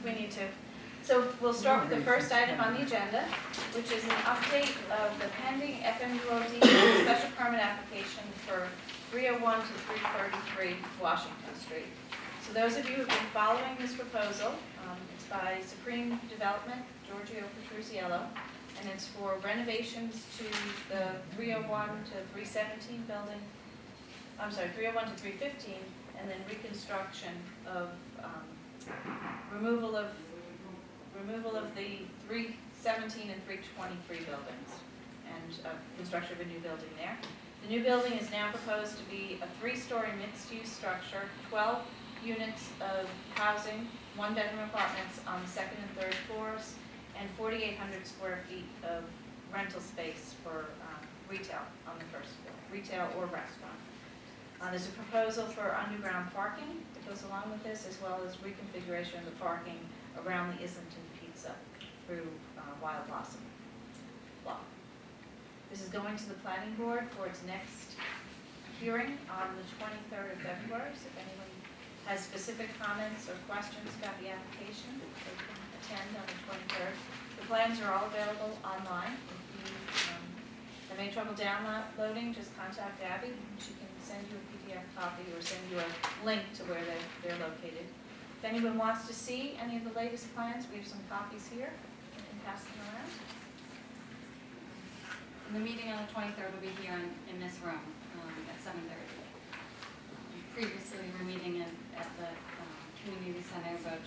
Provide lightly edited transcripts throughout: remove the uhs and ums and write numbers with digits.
We need to. So we'll start with the first item on the agenda, which is an update of the pending FMUOD special permit application for 301 to 333 Washington Street. So those of you who have been following this proposal, it's by Supreme Development, Giorgio Petruzziello, and it's for renovations to the 301 to 317 building, 301 to 315, and then reconstruction of removal of the 317 and 323 buildings, and construction of a new building there. The new building is now proposed to be a 3-story mixed-use structure, 12 units of housing, 1-bedroom apartments on the 2nd and 3rd floors, and 4,800 square feet of rental space for retail on the 1st floor, retail or restaurant. There's a proposal for underground parking that goes along with this, as well as reconfiguration of the parking around the Islington Pizza through Wild Blossom Block. This is going to the planning board for its next hearing on the 23rd of February. So if anyone has specific comments or questions about the application, they can attend on the 23rd. The plans are all available online. If you have any trouble downloading, just contact Abby. She can send you a PDF copy or send you a link to where they're located. If anyone wants to see any of the latest plans, we have some copies here. We can pass them around. And the meeting on the 23rd will be here in this room at 7:30. Previously, we were meeting at the community center, but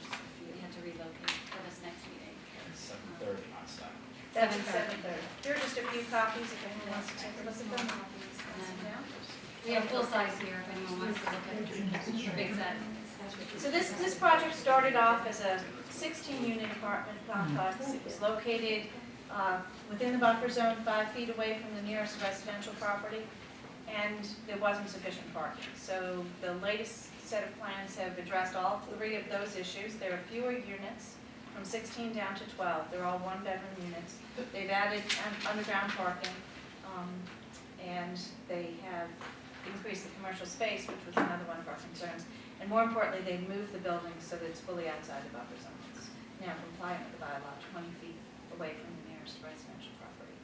we had to relocate for this next meeting. It's 7:30 on Saturday. That's at 7:30. Here are just a few copies if anyone wants to take a look at them. We have full size here if anyone wants to look at the big set. So this project started off as a 16-unit apartment complex. It was located within the buffer zone, 5 feet away from the nearest residential property, and there wasn't sufficient parking. So the latest set of plans have addressed all 3 of those issues. There are fewer units, from 16 down to 12. They're all 1-bedroom units. They've added underground parking, and they have increased the commercial space, which was another one of our concerns. And more importantly, they moved the building so that it's fully outside the buffer zone. It's now compliant with the bylaw, 20 feet away from the nearest residential property.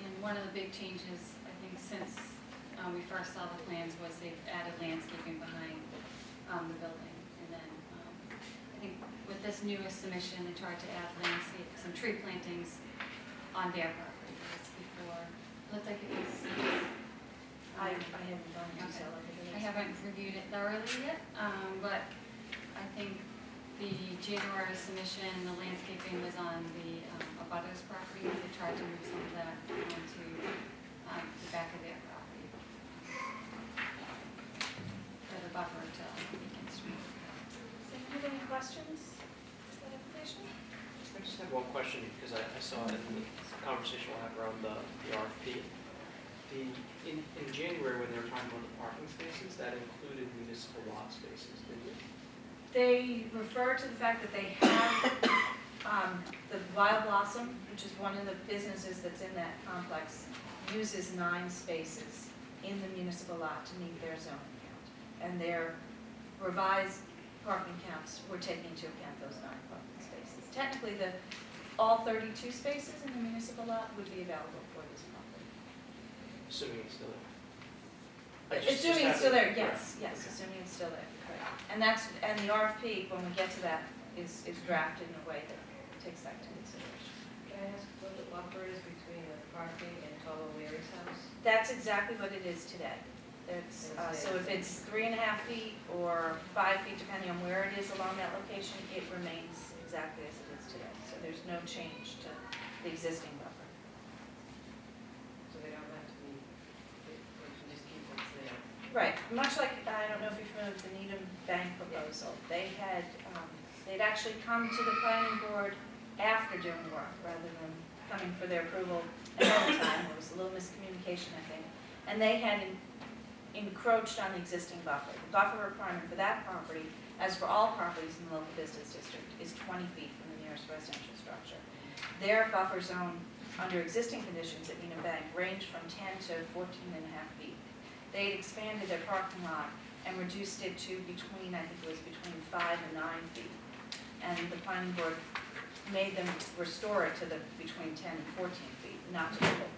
And one of the big changes, I think, since we first saw the plans was they've added landscaping behind the building. And then I think with this newest submission, they tried to add some tree plantings on their property. Before, it looked like it was. I haven't gone into detail over I haven't reviewed it thoroughly yet, but I think the January submission, the landscaping was on the abutters property. They tried to move some of that onto the back of their property for the buffer to Beacon Street. Does anyone have any questions? Is that information? I just have one question because I saw it in the conversation we'll have around the RFP. In January, when they were talking about the parking spaces, that included municipal lot spaces, didn't it? They refer to the fact that they have the Wild Blossom, which is one of the businesses that's in that complex, uses 9 spaces in the municipal lot to meet their zoning count. And their revised parking counts were taking into account those 9 parking spaces. Technically, all 32 spaces in the municipal lot would be available for this property. Assuming it's still there. Assuming it's still there, yes, Right. yes, assuming it's still there, correct. And the RFP, when we get to that, is drafted in a way that takes that into consideration. Can I ask what the buffer is between the parking and Total Leary's house? That's exactly what it is today. It's, so if it's 3.5 feet or 5 feet, depending on where it is along that location, it remains exactly as it is today. So there's no change to the existing buffer. So they don't have to be, they can just keep what's there. Right, much like, I don't know if you're familiar with the Needham Bank proposal. They had, they'd actually come to the planning board after doing work, rather than coming for their approval ahead of time. There was a little miscommunication, I think. And they had encroached on the existing buffer. The buffer requirement for that property, as for all properties in the local business district, is 20 feet from the nearest residential structure. Their buffer zone, under existing conditions at Needham Bank, ranged from 10 to 14.5 feet. They had expanded their parking lot and reduced it to between, I think it was between 5 and 9 feet. And the planning board made them restore it to the between 10 and 14 feet, not to the full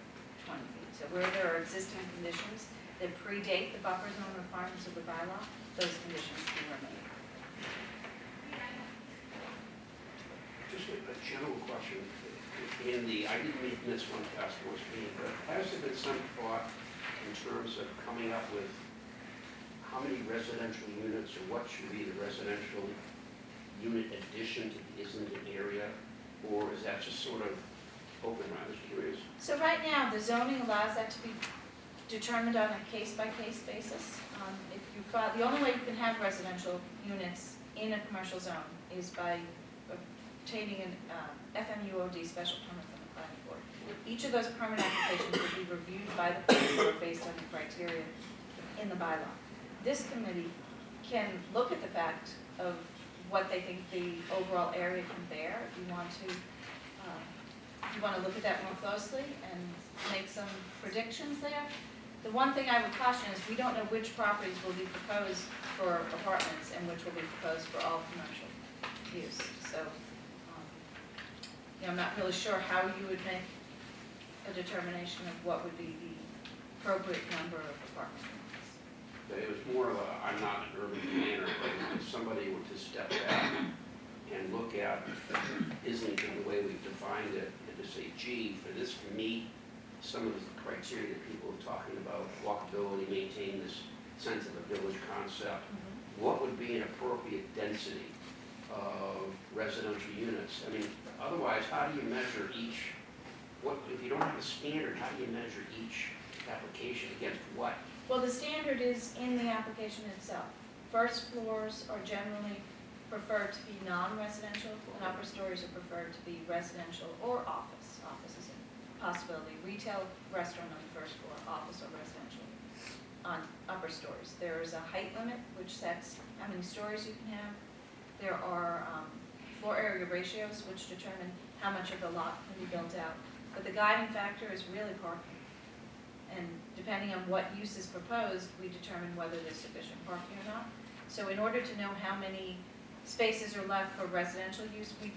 20 feet. So where there are existing conditions that predate the buffer zone requirements of the bylaw, those conditions can remain. Just a general question. I didn't miss one task force meeting, but has there been some thought in terms of coming up with how many residential units or what should be the residential unit addition to the Islington area? Or is that just sort of open? I was curious. So right now, the zoning allows that to be determined on a case-by-case basis. If you file, the only way you can have residential units in a commercial zone is by obtaining an FMUOD special permit from the planning board. Each of those permit applications will be reviewed by the planning board based on the criteria in the bylaw. This committee can look at the fact of what they think the overall area can bear, if you want to look at that more closely and make some predictions there. The one thing I would caution is we don't know which properties will be proposed for apartments and which will be proposed for all commercial use. So, I'm not really sure how you would make a determination of what would be the appropriate number of apartment units. It was more of a, I'm not an urban planner, but if somebody were to step back and look at Islington the way we've defined it, and to say, gee, for this to meet some of the criteria that people are talking about, walkability, maintain this sense of a village concept, what would be an appropriate density of residential units? I mean, otherwise, how do you measure each, if you don't have a standard, how do you measure each application against what? Well, the standard is in the application itself. First floors are generally preferred to be non-residential, and upper stories are preferred to be residential or office. Office is a possibility. Retail, restaurant on the first floor, office or residential on upper stories. There is a height limit which sets how many stories you can have. There are floor area ratios which determine how much of the lot can be built out. But the guiding factor is really parking. And depending on what use is proposed, we determine whether there's sufficient parking or not. So in order to know how many spaces are left for residential use, we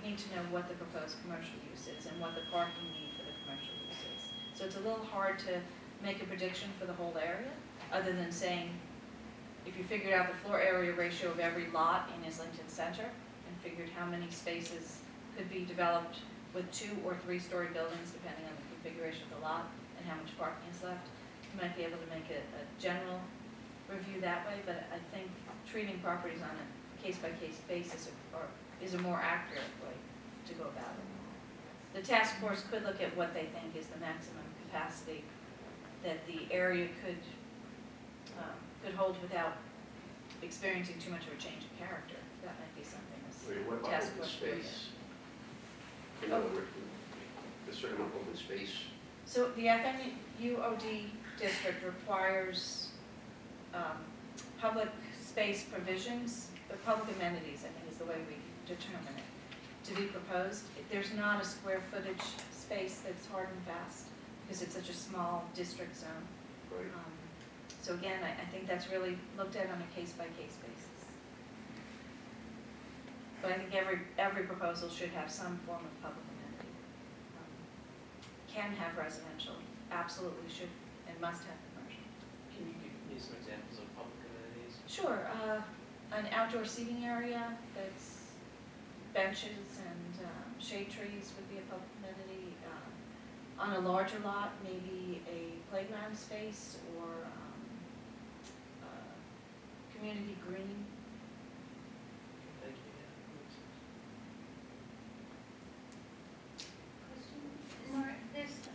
need to know what the proposed commercial use is and what the parking need for the commercial use is. So it's a little hard to make a prediction for the whole area, other than saying, if you figured out the floor area ratio of every lot in Islington Center and figured how many spaces could be developed with 2 or 3 story buildings, depending on the configuration of the lot, and how much parking is left, you might be able to make a general review that way, but I think treating properties on a case-by-case basis is a more accurate way to go about it. The task force could look at what they think is the maximum capacity that the area could hold without experiencing too much of a change in character. That might be something this What about task open force could look at. space? In other words, a certain amount of open space. So the FMUOD district requires public space provisions, but public amenities, I think is the way we determine it, to be proposed. There's not a square footage space that's hard and fast because it's such a small district zone. Right. So again, I think that's really looked at on a case-by-case basis. But I think every proposal should have some form of public amenity. Can have residential, absolutely should and must have commercial. Can you give me some examples of public amenities? Sure, an outdoor seating area that's benches and shade trees would be a public amenity. On a larger lot, maybe a playground space or community green. Thank you, yeah, that makes sense. Question, Nora, this,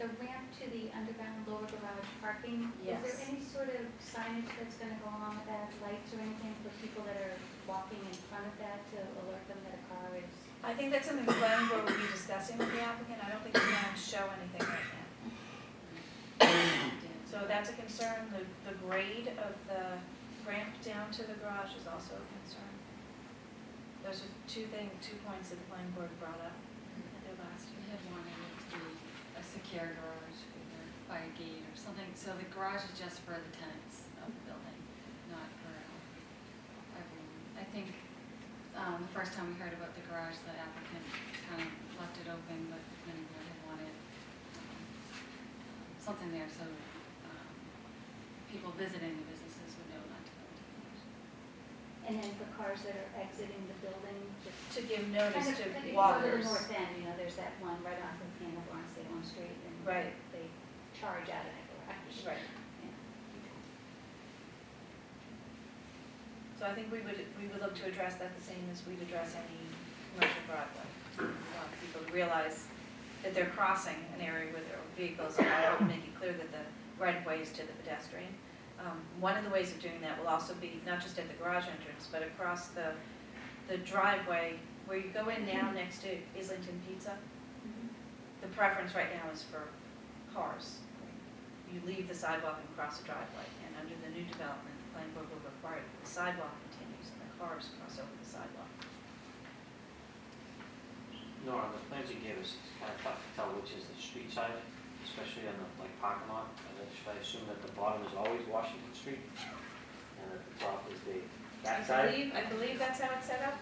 the ramp to the underground lower garage parking, is Yes. there any sort of signage that's gonna go along with that, lights or anything for people that are walking in front of that to alert them that a car is? I think that's something the planning board will be discussing with the applicant. I don't think we can show anything right now. So that's a concern. The grade of the ramp down to the garage is also a concern. Those are two points that the planning board brought up at their last We hearing. had wanted it to be a secure garage either by a gate or something, so the garage is just for the tenants of the building. The first time we heard about the garage, the applicant kind of left it open, but the planning board had wanted something there so people visiting the businesses would know not to go into the garage. And then for cars that are exiting the building, just To give notice kind of, to if you go to the walkers. north end, you know, there's that one right off of Hanover on Salem Street, and Right. they charge out of that garage. Right. Yeah. So I think we would look to address that the same as we'd address any commercial driveway. We want people to realize that they're crossing an area where there are vehicles, and I would make it clear that the right of way is to the pedestrian. One of the ways of doing that will also be not just at the garage entrance, but across the driveway where you go in now next to Islington Pizza. The preference right now is for cars. You leave the sidewalk and cross the driveway, and under the new development, the planning board will require that the sidewalk continues and the cars cross over the sidewalk. No, on the plans you gave us, it's kind of tough to tell which is the street side, especially on the parking lot. I assume that the bottom is always Washington Street, and at the top is the back side. I believe that's how it's set up.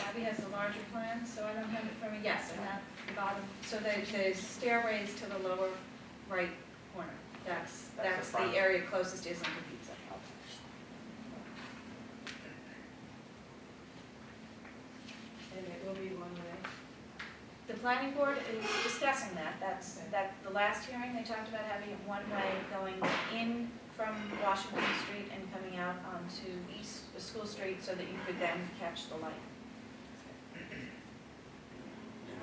Abby has the larger plan, so I don't have it from me. Yes, and that bottom, so the stairway is to the lower right corner. That's That's the front. the area closest to Islington Pizza. And it will be one way. The planning board is discussing that. That the last hearing, they talked about having it one way going in from Washington Street and coming out onto School Street so that you could then catch the light.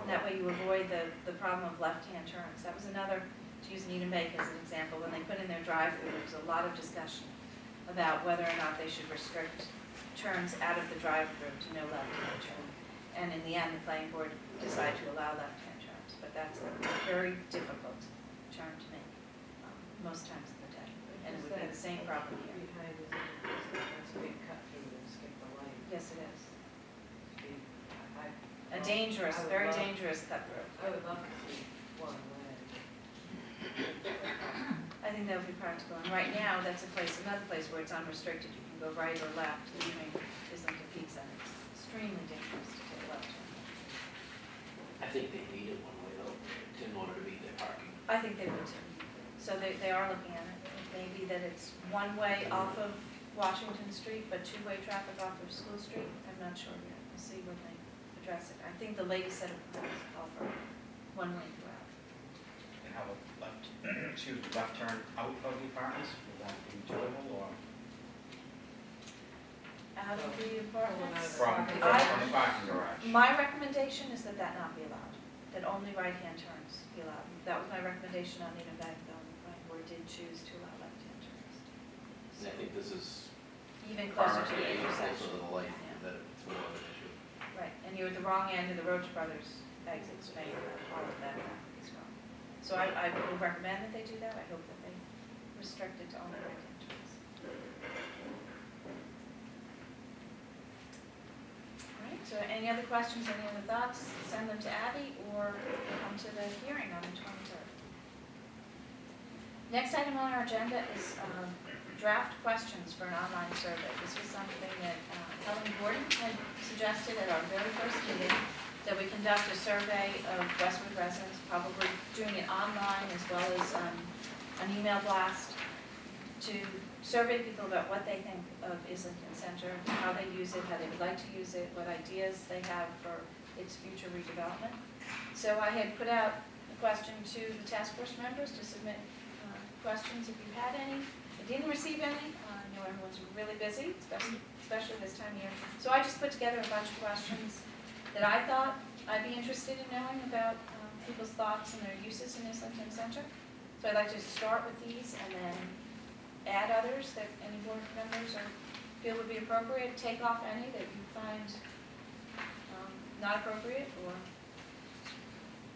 That way you avoid the problem of left-hand turns. That was another, to use Needham Bank as an example, when they put in their drive-through, there was a lot of discussion about whether or not they should restrict turns out of the drive-through to no left-hand turn. And in the end, the planning board decided to allow left-hand turns, but that's a very difficult turn to make most times of the day. And it would be the same problem here. Behind the, that's a big cut through and skip the light. Yes, it is. A I dangerous, would very love- dangerous cut through. I would love to see one way. I think that would be practical. And right now, that's another place where it's unrestricted. You can go right or left, leaving Islington Pizza. And it's extremely dangerous to take a left turn. I think they need it one way though, in order to meet their parking. I think they would too. So they are looking at it. It may be that it's one way off of Washington Street, but two-way traffic off of School Street. I'm not sure yet. We'll see when they address it. I think the latest set of proposals call for one way throughout. And how about left, excuse me, left turn out of the apartments, will that be doable or Out of the Pulling out apartments. of from the parking garage? My recommendation is that not be allowed, that only right-hand turns be allowed. That was my recommendation on Needham Bank, though, the planning board did choose to allow left-hand turns. And I think this is Even closer to the closer intersection. to the light, Yeah. that it's more of an issue. Right, and you're at the wrong end of the Roach Brothers exit, so all of that is wrong. So I will recommend that they do that. I hope that they restrict it to only right-hand turns. All right, so any other questions, any other thoughts, send them to Abby or come to the hearing on the 23rd. Next item on our agenda is draft questions for an online survey. This was something that Helen Gordon had suggested at our very first meeting, that we conduct a survey of Westwood residents, probably doing it online as well as an email blast, to survey people about what they think of Islington Center, how they use it, how they would like to use it, what ideas they have for its future redevelopment. So I had put out a question to the task force members to submit questions if you had any. I didn't receive any. I know everyone's really busy, especially this time of year. So I just put together a bunch of questions that I thought I'd be interested in knowing about people's thoughts and their uses in Islington Center. So I'd like to start with these and then add others that any board members feel would be appropriate, take off any that you find not appropriate or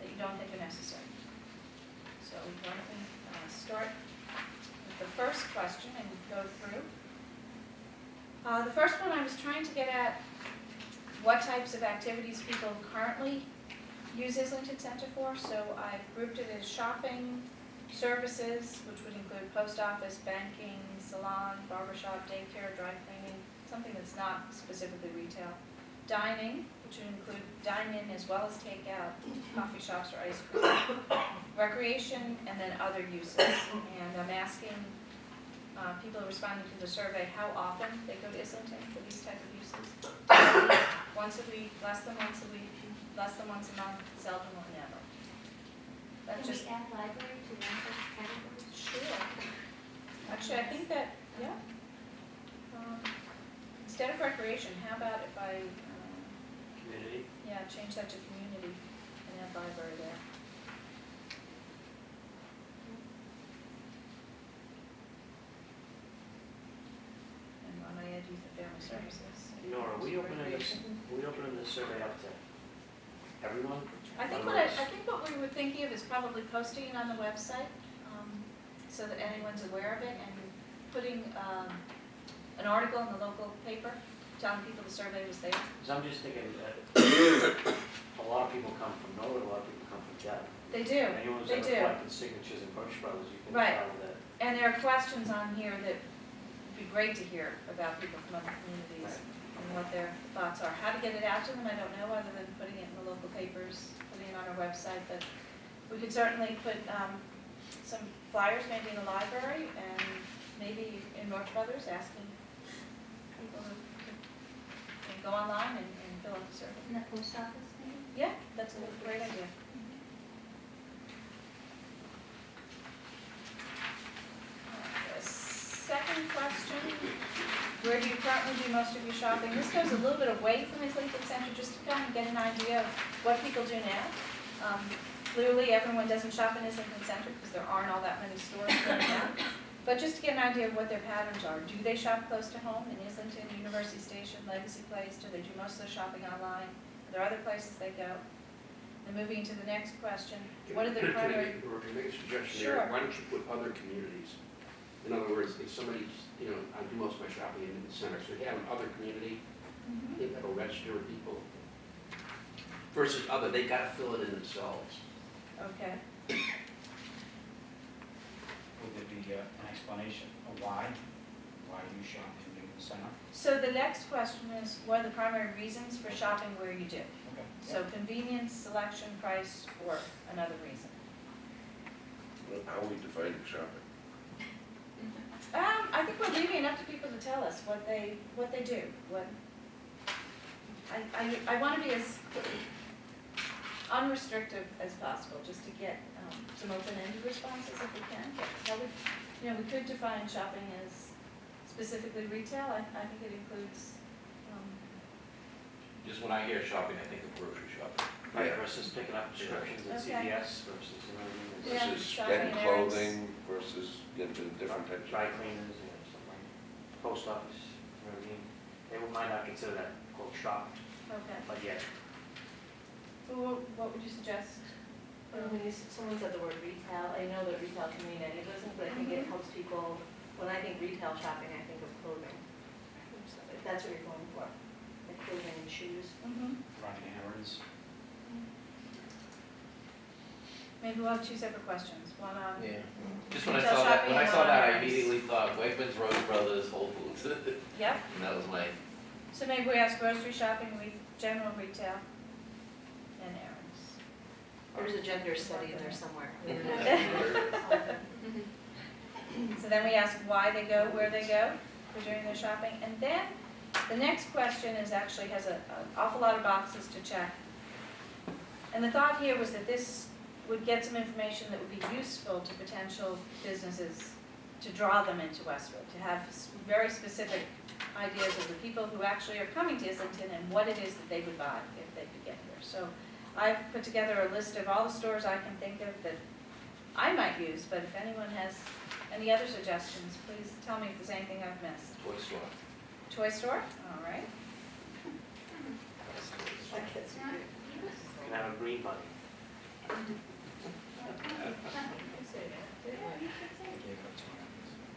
that you don't think are necessary. So why don't we start with the first question and go through. The first one, I was trying to get at what types of activities people currently use Islington Center for. So I've grouped it as shopping, services, which would include post office, banking, salon, barbershop, daycare, dry cleaning, something that's not specifically retail, dining, which would include dine-in as well as takeout, coffee shops or ice cream, recreation, and then other uses. And I'm asking people responding to the survey how often they go to Islington for these type of uses. Once a week, less than once a week, less than once a month, seldom or never. That's Can just, we add library to one of those categories? sure. Actually, I think that, yeah. Instead of recreation, how about if I, Community, yeah, change that to community and add library there. And when I add youth and family services. Nora, are we opening this survey up to everyone? I think what we were thinking of is probably posting it on the website, so that anyone's aware of it, and putting, an article in the local paper telling people the survey was there. Because I'm just thinking that a lot of people come from Norwood, a lot of people come from Dayton. They do, Anyone who's they ever do. collected signatures in Bush Brothers, you can Right. tell that. And there are questions on here that would be great to hear about people from other communities and what their thoughts are. How to get it out to them, I don't know, other than putting it in the local papers, putting it on our website, but we could certainly put some flyers maybe in the library and maybe in Roach Brothers, asking people to go online and fill out the survey. In the post office, maybe? Yeah, that's a great idea. The second question, where do you currently do most of your shopping? This goes a little bit away from Islington Center, just to kind of get an idea of what people do now. Clearly, everyone doesn't shop in Islington Center because there aren't all that many stores there now. But just to get an idea of what their patterns are. Do they shop close to home in Islington, University Station, Legacy Place? Do they do most of their shopping online? Are there other places they go? And moving to the next question, what are the primary? Or can I make a suggestion Sure. there? Why don't you put other communities? In other words, if somebody's, I do most of my shopping in the center, so if you have another community, I think that'll register with people. Versus other, they gotta fill it in themselves. Okay. Would there be an explanation of why you shop in the center? So the next question is, what are the primary reasons for shopping where you do? Okay. So convenience, selection, price, or another reason? How we define shopping? I think we're leaving it up to people to tell us what they do. I want to be as unrestrictive as possible, just to get some open-ended responses if we can. But how would, we could define shopping as specifically retail. I think it includes, Just when I hear shopping, I think of grocery shopping. Right, versus picking up prescriptions at Okay. CVS versus, you know what I mean? Yeah, Versus shopping getting errands. clothing versus getting different types Dry of. cleaners, something like, post office, you know what I mean? They might not consider that quote shop, okay. but yet, What would you suggest? When someone said the word retail, I know that retail can mean any business, but I think it helps people, when I think retail shopping, I think of clothing. If that's what you're going for, like clothing and shoes. Running errands? Maybe we'll have two separate questions. One on, Yeah, just when I Retail saw that, shopping when I and saw that, I online. immediately thought Wegmans, Rose Brothers, Whole Foods, and yep. that was my, So maybe we ask grocery shopping, general retail, and errands. There's a gender study in there somewhere. So then we ask why they go, where they go for doing their shopping. And then the next question actually has an awful lot of boxes to check. And the thought here was that this would get some information that would be useful to potential businesses to draw them into Westwood, to have very specific ideas of the people who actually are coming to Islington and what it is that they would buy if they could get here. So I've put together a list of all the stores I can think of that I might use, but if anyone has any other suggestions, please tell me if there's anything I've missed. toy store. Toy store, all right. can have a green bunny.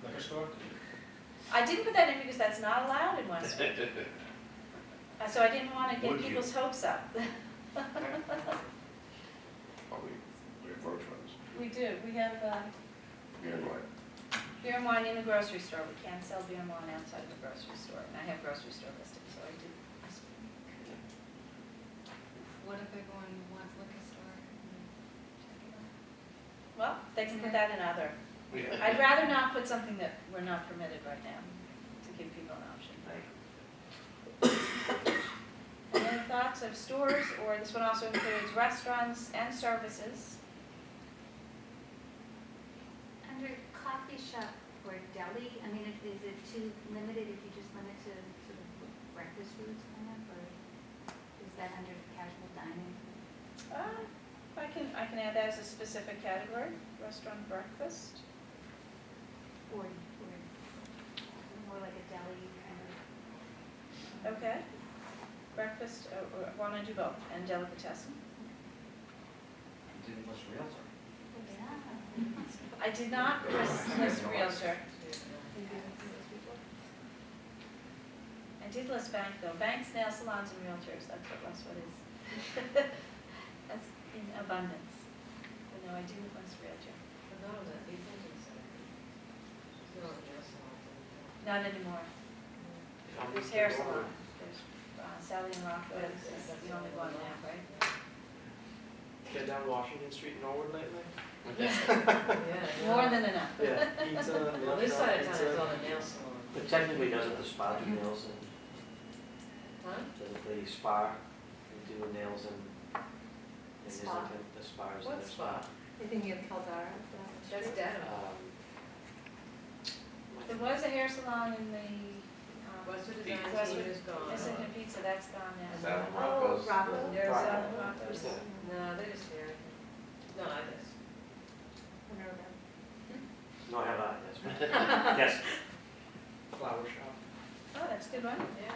Liquor store? I didn't put that in because that's not allowed in Westwood. So I didn't want to get Would you? people's hopes up. We approach ones. We do, we have Beer and wine. beer and wine in the grocery store. We can't sell beer and wine outside of the grocery store. And I have grocery store listed, so I did. go in one's liquor store and check it out. Well, they can put that in other. I'd rather not put something that we're not permitted right now, to give people an option. Any other thoughts of stores, or this one also includes restaurants and services? Under coffee shop or deli, I mean, is it too limited if you just limit to sort of breakfast foods kind of, or is that under casual dining? I can add that as a specific category, restaurant breakfast. Or more like a deli kind of? Okay. Breakfast, why don't I do both, and delicatessen? Didn't list Realtor. Yeah. I did not list realtor. I did list bank though, banks, nail salons, and realtors, that's what Westwood is. That's in abundance. But no, I didn't list realtor. Not anymore. There's hair salon, there's Sally and Rockwood, is the only one now, right? Get down Washington Street in Norwood lately? More than enough. Yeah, pizza, Well, this side of town pizza. is all the nail salon. But technically, doesn't the spa do nails and, Huh? doesn't the spa do the nails and Spa? Islington, the spa is What their spa? I think you have Caldara. That's Dedham. There was a hair salon in the, Westwood Design Westwood- Team is gone. Islington Pizza, that's gone now. Saddle Oh, Rocco's. Rocco. There's Rocco. Rocco's. No, they just hair. No, I just. Minerva. No, I have not, yes. Yes. Flower shop. Oh, that's a good one. Yeah.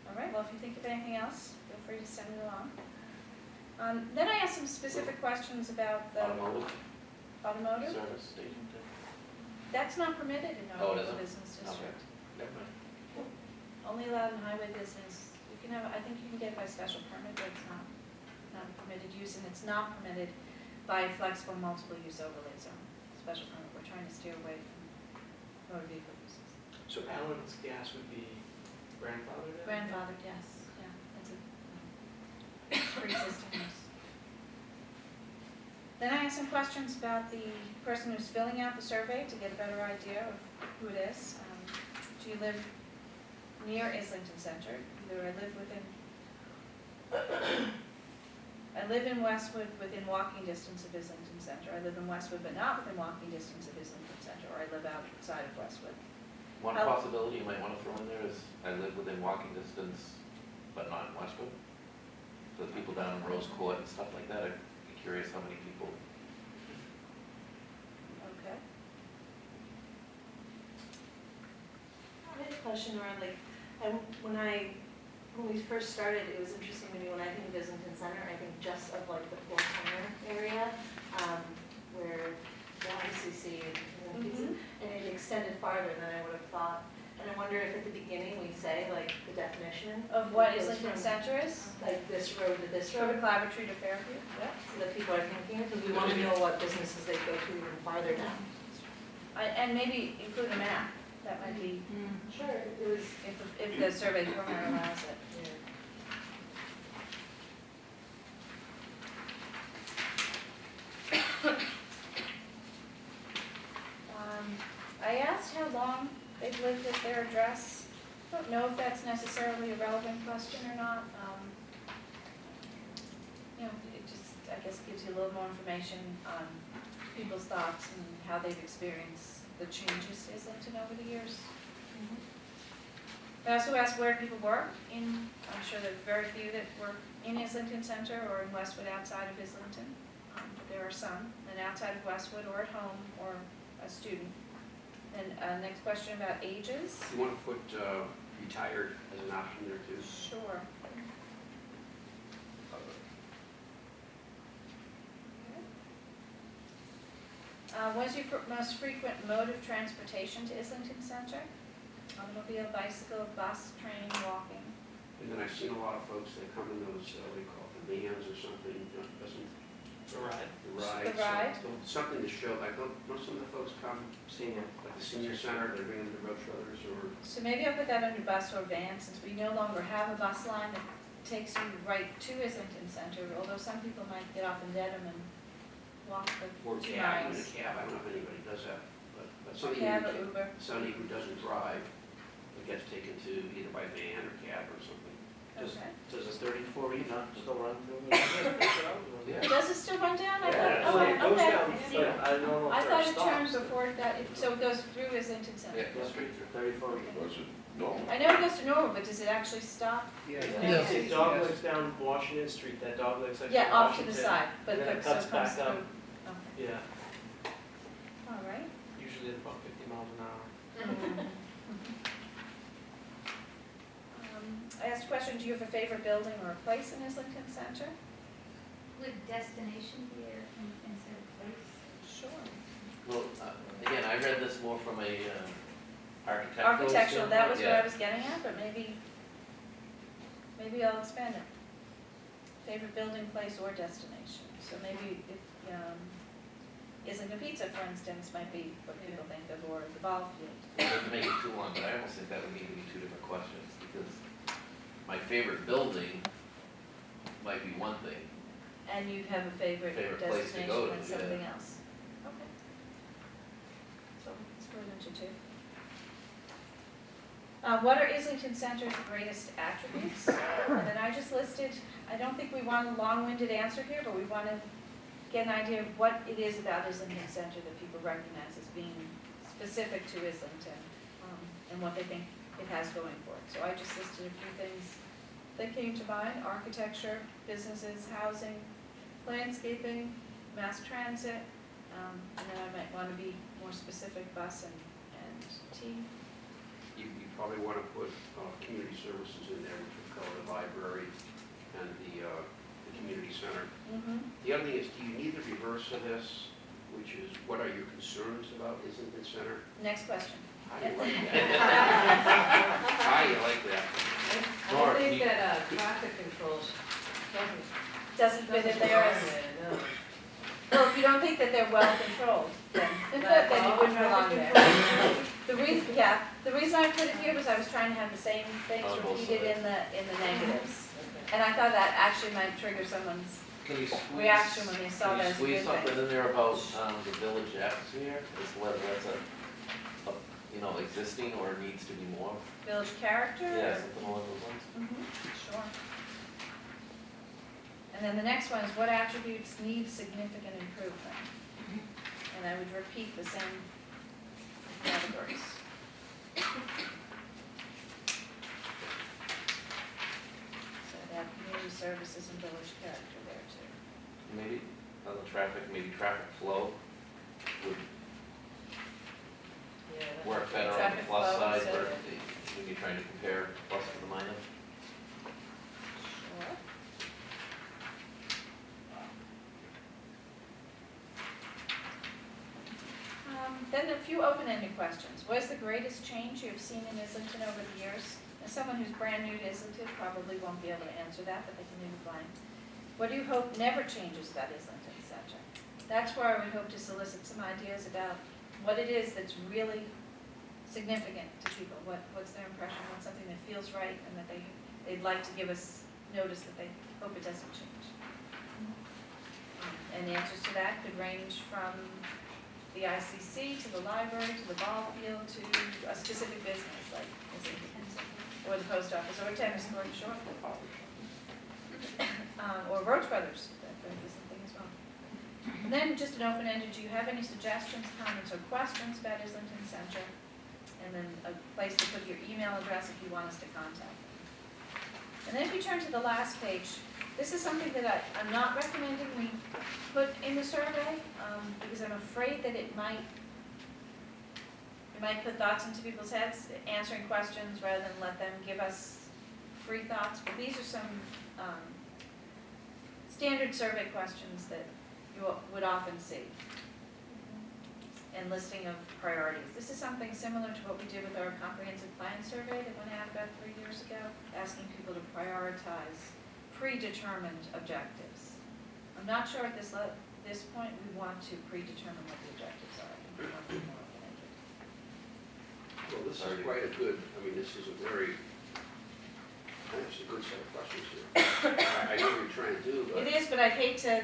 All right, well, if you think of anything else, feel free to send it along. Then I asked some specific questions about the Automotive automotive. service station thing. That's not permitted in Oh, our it local isn't? business district. Never mind. Only allowed in highway business. You can have, I think you can get it by special permit, but it's not a permitted use, and it's not permitted by flexible multiple use overlay zone. Special permit, we're trying to steer away from motor vehicle uses. So Allen's gas would be grandfathered in? Grandfathered, yes, yeah, that's a pre-existing use. Then I asked some questions about the person who's filling out the survey to get a better idea of who it is. Do you live near Islington Center? Either I live in Westwood within walking distance of Islington Center. I live in Westwood but not within walking distance of Islington Center, or I live outside of Westwood. One How- possibility you might want to throw in there is, I live within walking distance, but not in Westwood. So the people down in Rose Court and stuff like that, I'd be curious how many people. Okay. I had a question around like, when we first started, it was interesting to me when I think of Islington Center, I think just of like the Four Corner area, where the ICC and pizza, and it extended farther than I would have thought. And I wonder if at the beginning we say like the definition. Of what goes Islington from, Center is? Like this road to this Sort road, of Claventry to Fairview? Yeah. so that people are thinking, because we want to know what businesses they go to even farther down. And maybe include a map, that might be, Sure, it was. if the survey format allows it. I asked how long they've lived at their address. I don't know if that's necessarily a relevant question or not. You know, it just, I guess, gives you a little more information on people's thoughts and how they've experienced the changes to Islington over the years. I also asked where people work in, I'm sure there are very few that work in Islington Center or in Westwood outside of Islington. But there are some, and outside of Westwood or at home or a student. And next question about ages. You want to put retired as an option there too? Sure. What is your most frequent mode of transportation to Islington Center? Automobile, bicycle, bus, train, walking? And then I've seen a lot of folks that come in those, what do you call it, the vans or something, doesn't The ride? the ride. The ride? So something to show, like, most some of the folks come, Senior. like the senior center, they bring them to Roach Brothers or. So maybe I'll put that under bus or van, since we no longer have a bus line that takes you right to Islington Center, although some people might get off in Dedham and walk the Or 2 cab, even a miles. cab, I don't know if anybody does that, but somebody, Cab or Uber. somebody who doesn't drive, it gets taken to either by van or cab or something. Okay. Does a 34E not still run through? Yeah. Does it still run down? I Yeah, thought, so it goes okay. down, but I don't know I if there thought are it turned stops. before so it goes through Islington Center. Yeah, go straight through. 34E. Was it normal? I know it goes to Norwood, but does it actually stop? Yeah, Yeah. it dog legs down Washington Street, that dog leg section. Yeah, of off to the Washington, side, but and then it so cuts it comes back up. through. Okay, Yeah, all right. usually at about 50 miles an hour. I asked a question, do you have a favorite building or a place in Islington Center? Would destination be instead of place? Sure. Well, again, I read this more from a architectural. Architectural, that was what I standpoint. was getting at, but maybe I'll expand it. Favorite building, place, or destination. So maybe if, Islington Pizza, for instance, might be what people think of, or the ball field. Yeah. Doesn't make it too long, but I almost think that would need to be two different questions, because my favorite building might be one thing. And you have a favorite Favorite place to go destination to, and yeah. something else. Okay. So let's put it into two. What are Islington Center's greatest attributes? And then I just listed, I don't think we want a long-winded answer here, but we want to get an idea of what it is about Islington Center that people recognize as being specific to Islington, and what they think it has going for it. So I just listed a few things that came to mind: architecture, businesses, housing, landscaping, mass transit, and then I might want to be more specific, bus and T. You probably want to put community services in there, which would cover the library and the community center. The other thing is, do you need the reverse of this, which is, what are your concerns about Islington Center? Next question. How do you like that? How do you like that? I think that traffic controls Doesn't fit in there as, no. well, if you don't think that they're well controlled, then you But wouldn't belong traffic there. The reason I put it here was I was trying to have the same things On both repeated in the negatives. And I thought that actually might trigger someone's Can you squeeze? reaction when they saw that as a Can you good squeeze something thing. in there about the village atmosphere, as to whether that's existing or needs to be more? Village character? Yeah, or- something along those lines. Sure. And then the next one is, what attributes need significant improvement? And I would repeat the same categories. So I'd have community services and village character there too. Maybe on the traffic, maybe traffic flow would work better on the Traffic plus flow, side, so- or when you're trying to compare plus to the minus. Sure. Then a few open-ended questions. What is the greatest change you have seen in Islington over the years? As someone who's brand new to Islington probably won't be able to answer that, but they can leave it blank. What do you hope never changes about Islington Center? That's where I would hope to solicit some ideas about what it is that's really significant to people. What's their impression? What's something that feels right and that they'd like to give us notice that they hope it doesn't change? And the answers to that could range from the ICC to the library to the ball field to a specific business like or the post office or a tennis court, sure. Or Roach Brothers, that's something as well. And then just an open-ended, do you have any suggestions, comments, or questions about Islington Center? And then a place to put your email address if you want us to contact them. And then if you turn to the last page, this is something that I'm not recommending we put in the survey, because I'm afraid that it might put thoughts into people's heads, answering questions rather than let them give us free thoughts. But these are some standard survey questions that you would often see. And listing of priorities. This is something similar to what we did with our comprehensive plan survey that went out about 3 years ago, asking people to prioritize predetermined objectives. I'm not sure at this point we want to predetermine what the objectives are. I think we want to be more open-ended. Well, this is quite a good, I mean, this is a very, that's a good set of questions here. I know what you're trying to do, but. It is, but I'd hate to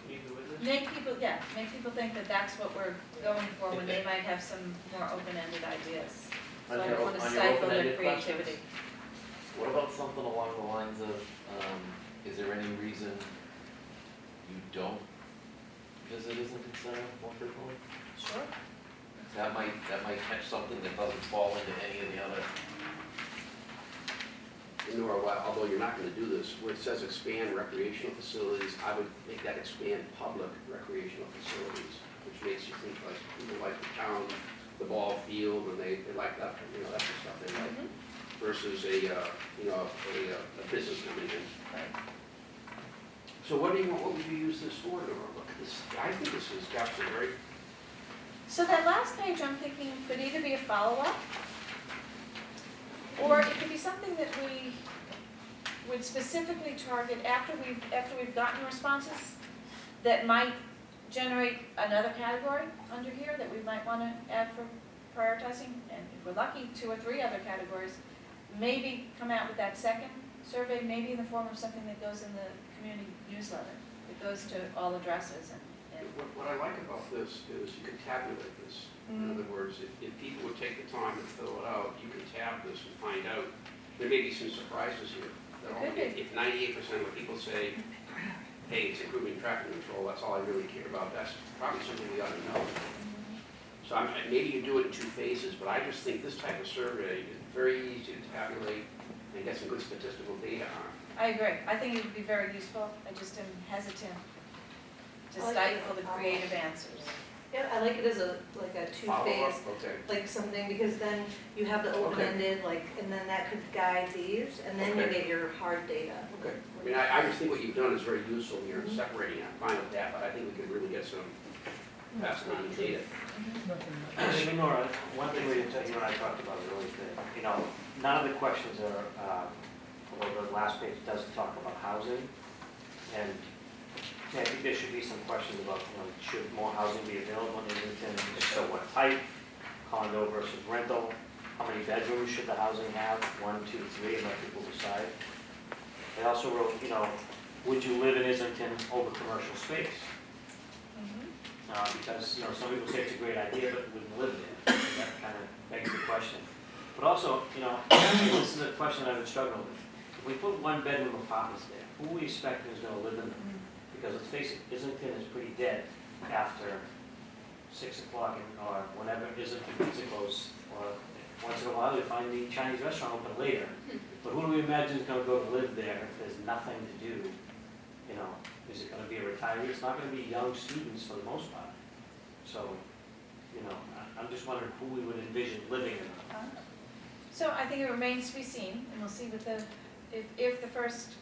Leave it with this? make people think that that's what we're going for when they might have some more open-ended ideas. So I don't want to On your stifle their open-ended questions? creativity. What about something along the lines of, is there any reason you don't visit Islington Center more frequently? Sure. That might catch something that doesn't fall into any of the other. Nor, although you're not gonna do this, where it says expand recreational facilities, I would make that expand public recreational facilities, which makes you think like, people like the town, the ball field, and they like that, that sort of stuff they like, versus a business coming in. Right. So what would you use this for, Nora? Look at this, I think this has got some very, So that last page, I'm thinking, could either be a follow-up, or it could be something that we would specifically target after we've gotten responses that might generate another category under here that we might want to add for prioritizing. And if we're lucky, 2 or 3 other categories. Maybe come out with that second survey, maybe in the form of something that goes in the community newsletter. It goes to all addresses and what I like about this is you can tabulate this. In other words, if people would take the time to fill it out, you can tab this and find out. There may be some surprises here. Could be. If 98% of the people say, hey, it's improving traffic control, that's all I really care about, that's probably something we ought to know. So maybe you do it in 2 phases, but I just think this type of survey is very easy to tabulate and get some good statistical data on. I agree. I think it would be very useful. I just am hesitant to I like stifle it. the creative answers. Yeah, I like it as a 2-phase, Follow-up, okay. like something, because then you have the open-ended, and then that could guide these, and then you Okay. get your hard data. Okay. I mean, I just think what you've done is very useful here in separating. I'm fine with that, but I think we could really get some fascinating data. Nora, one thing you and I talked about earlier today, none of the questions are, although the last page does talk about housing, and I think there should be some questions about, should more housing be available in Islington? If so, what type? Condo versus rental? How many bedrooms should the housing have? 1, 2, 3, and let people decide. They also wrote, would you live in Islington over commercial space? Because, some people say it's a great idea, but wouldn't live there. So that kind of begs the question. But also, this is a question I've been struggling with. If we put 1-bedroom apartments there, who are we expecting is going to live in them? Because let's face it, Islington is pretty dead after 6 o'clock or whenever Islington pizza closes. Or once in a while, we find the Chinese restaurant open later. But who do we imagine is going to go to live there if there's nothing to do? Is it going to be a retiree? It's not going to be young students for the most part. So, I'm just wondering who we would envision living in them. So I think it remains to be seen, and we'll see if the first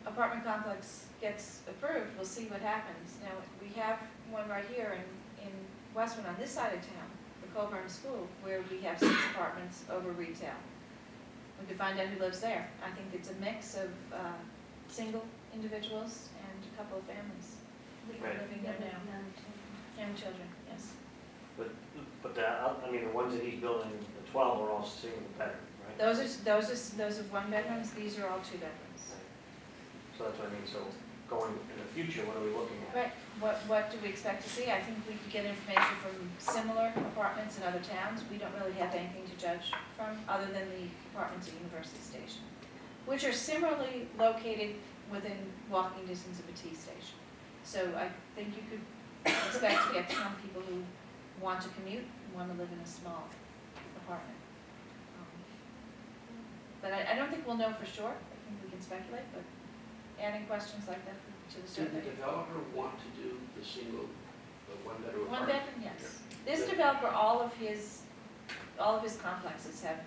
apartment complex gets approved, we'll see what happens. Now, we have one right here in Westwood on this side of town, the Colburn School, where we have 6 apartments over retail. We could find out who lives there. I think it's a mix of single individuals and a couple of families living there now. Young children, yes. But the ones that he's building, the 12 are all single bedroom, right? Those are 1 bedrooms, these are all 2 bedrooms. So that's what I mean, so going in the future, what are we looking at? Right, what do we expect to see? I think we could get information from similar apartments in other towns. We don't really have anything to judge from, other than the apartments at University Station, which are similarly located within walking distance of a T station. So I think you could expect to get some people who want to commute and want to live in a small apartment. But I don't think we'll know for sure. I think we can speculate, but adding questions like that to the Did survey. the developer want to do the single, the 1-bedroom 1 apartment? bedroom, yes. This developer, all of his complexes have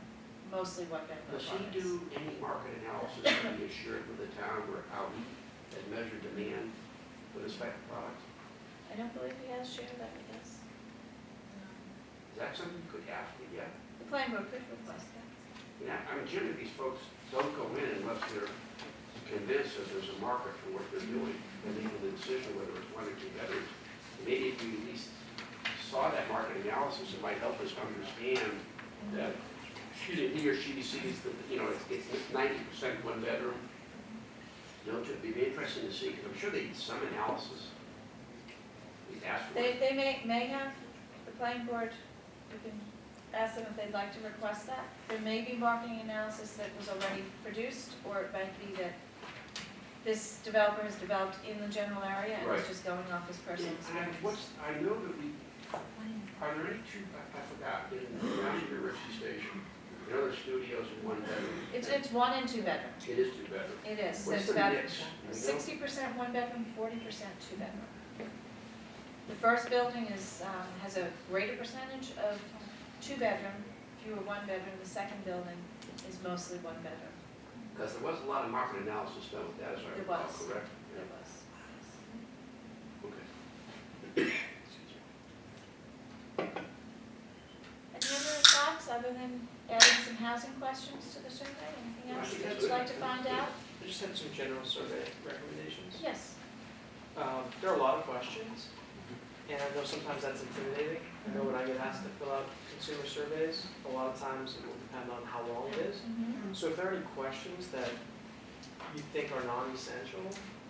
mostly 1-bedroom Does apartments. he do any market analysis to be assured with the town or how he has measured demand for this type of product? I don't believe he has shared that with us. Is that something you could ask me yet? The planning board could request that. I mean, generally these folks don't go in unless they're convinced that there's a market for what they're doing, and making the decision whether it's 1 or 2 bedrooms. Maybe if we at least saw that market analysis, it might help us understand that he or she sees that, you know, it's 90% 1 bedroom. You know, it'd be interesting to see, because I'm sure they did some analysis. We'd ask for it. They may have, the planning board, we can ask them if they'd like to request that. There may be marketing analysis that was already produced, or it might be that this developer has developed in the general area and is Right. just going off his personal experience. I know that are there any two, I forgot, in the Ritchie Station, the other studios in 1 bedroom? It's 1 and 2 bedroom. It is 2 bedroom. It is. What's It's the about mix? 60% 1 bedroom, 40% 2 bedroom. The first building is, has a greater percentage of 2 bedroom, fewer 1 bedroom. The second building is mostly 1 bedroom. Because there was a lot of market analysis done with that, as I There recall, was. correct? There was. Okay. Any other thoughts other than adding some housing questions to the survey? Anything else that you'd like to find out? I just had some general survey recommendations. Yes. There are a lot of questions, and I know sometimes that's intimidating. I know when I get asked to fill out consumer surveys, a lot of times it will depend on how long it is. Mhm. So if there are any questions that you think are non-essential,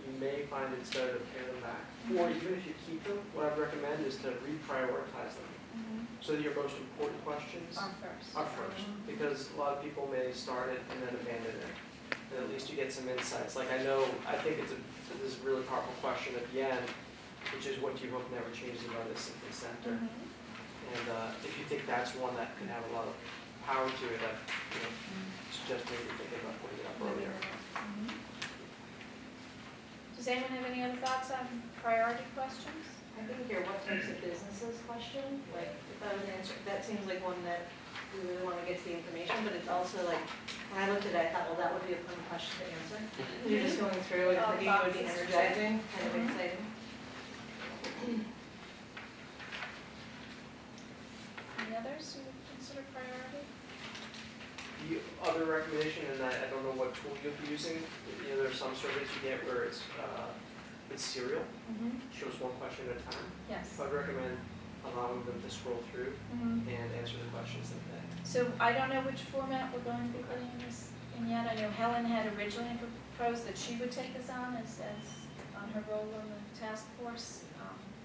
you may find it's better to pare them back. Or even if you keep them, what I'd recommend is to reprioritize them. Mhm. So that your most important questions Are first. are first, because a lot of people may start it and then abandon it. And at least you get some insights. Like I think this is a really powerful question at the end, which is what do you hope never changes about this Islington Center? Mhm. And if you think that's one that could have a lot of power to it, I suggest maybe thinking about putting it up earlier. Mhm. Does anyone have any other thoughts on priority questions? I think your what types of businesses question, like, if that was answered, that seems like one that we really want to get to the information, but it's also like, when I looked at it, I thought, well, that would be a fun question to answer. You're just going through it, All thinking it would be boxes to check. energizing, kind of Mhm. exciting. Any others you would consider priority? The other recommendation, and I don't know what tool you'll be using, you know, there are some surveys you get where it's serial, Mhm. shows one question at a time. Yes. So I'd recommend allowing them to scroll through Mhm. and answer the questions that they. So I don't know which format we're going to be putting this in yet. I know Helen had originally proposed that she would take this on as on her role on the task force.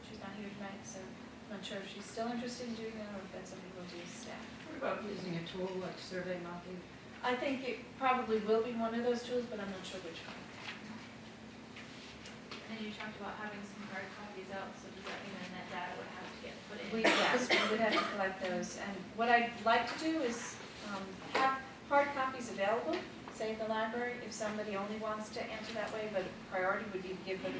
She's not here tonight, so I'm not sure if she's still interested in doing that or if that's something we'll do as staff. What about using a tool like Survey Monkey? I think it probably will be one of those tools, but I'm not sure which one. And you talked about having some hard copies out, so does that mean then that data would have to get put in? Yes, we would have to collect those. And what I'd like to do is have hard copies available, say at the library, if somebody only wants to enter that way, but priority would be to give them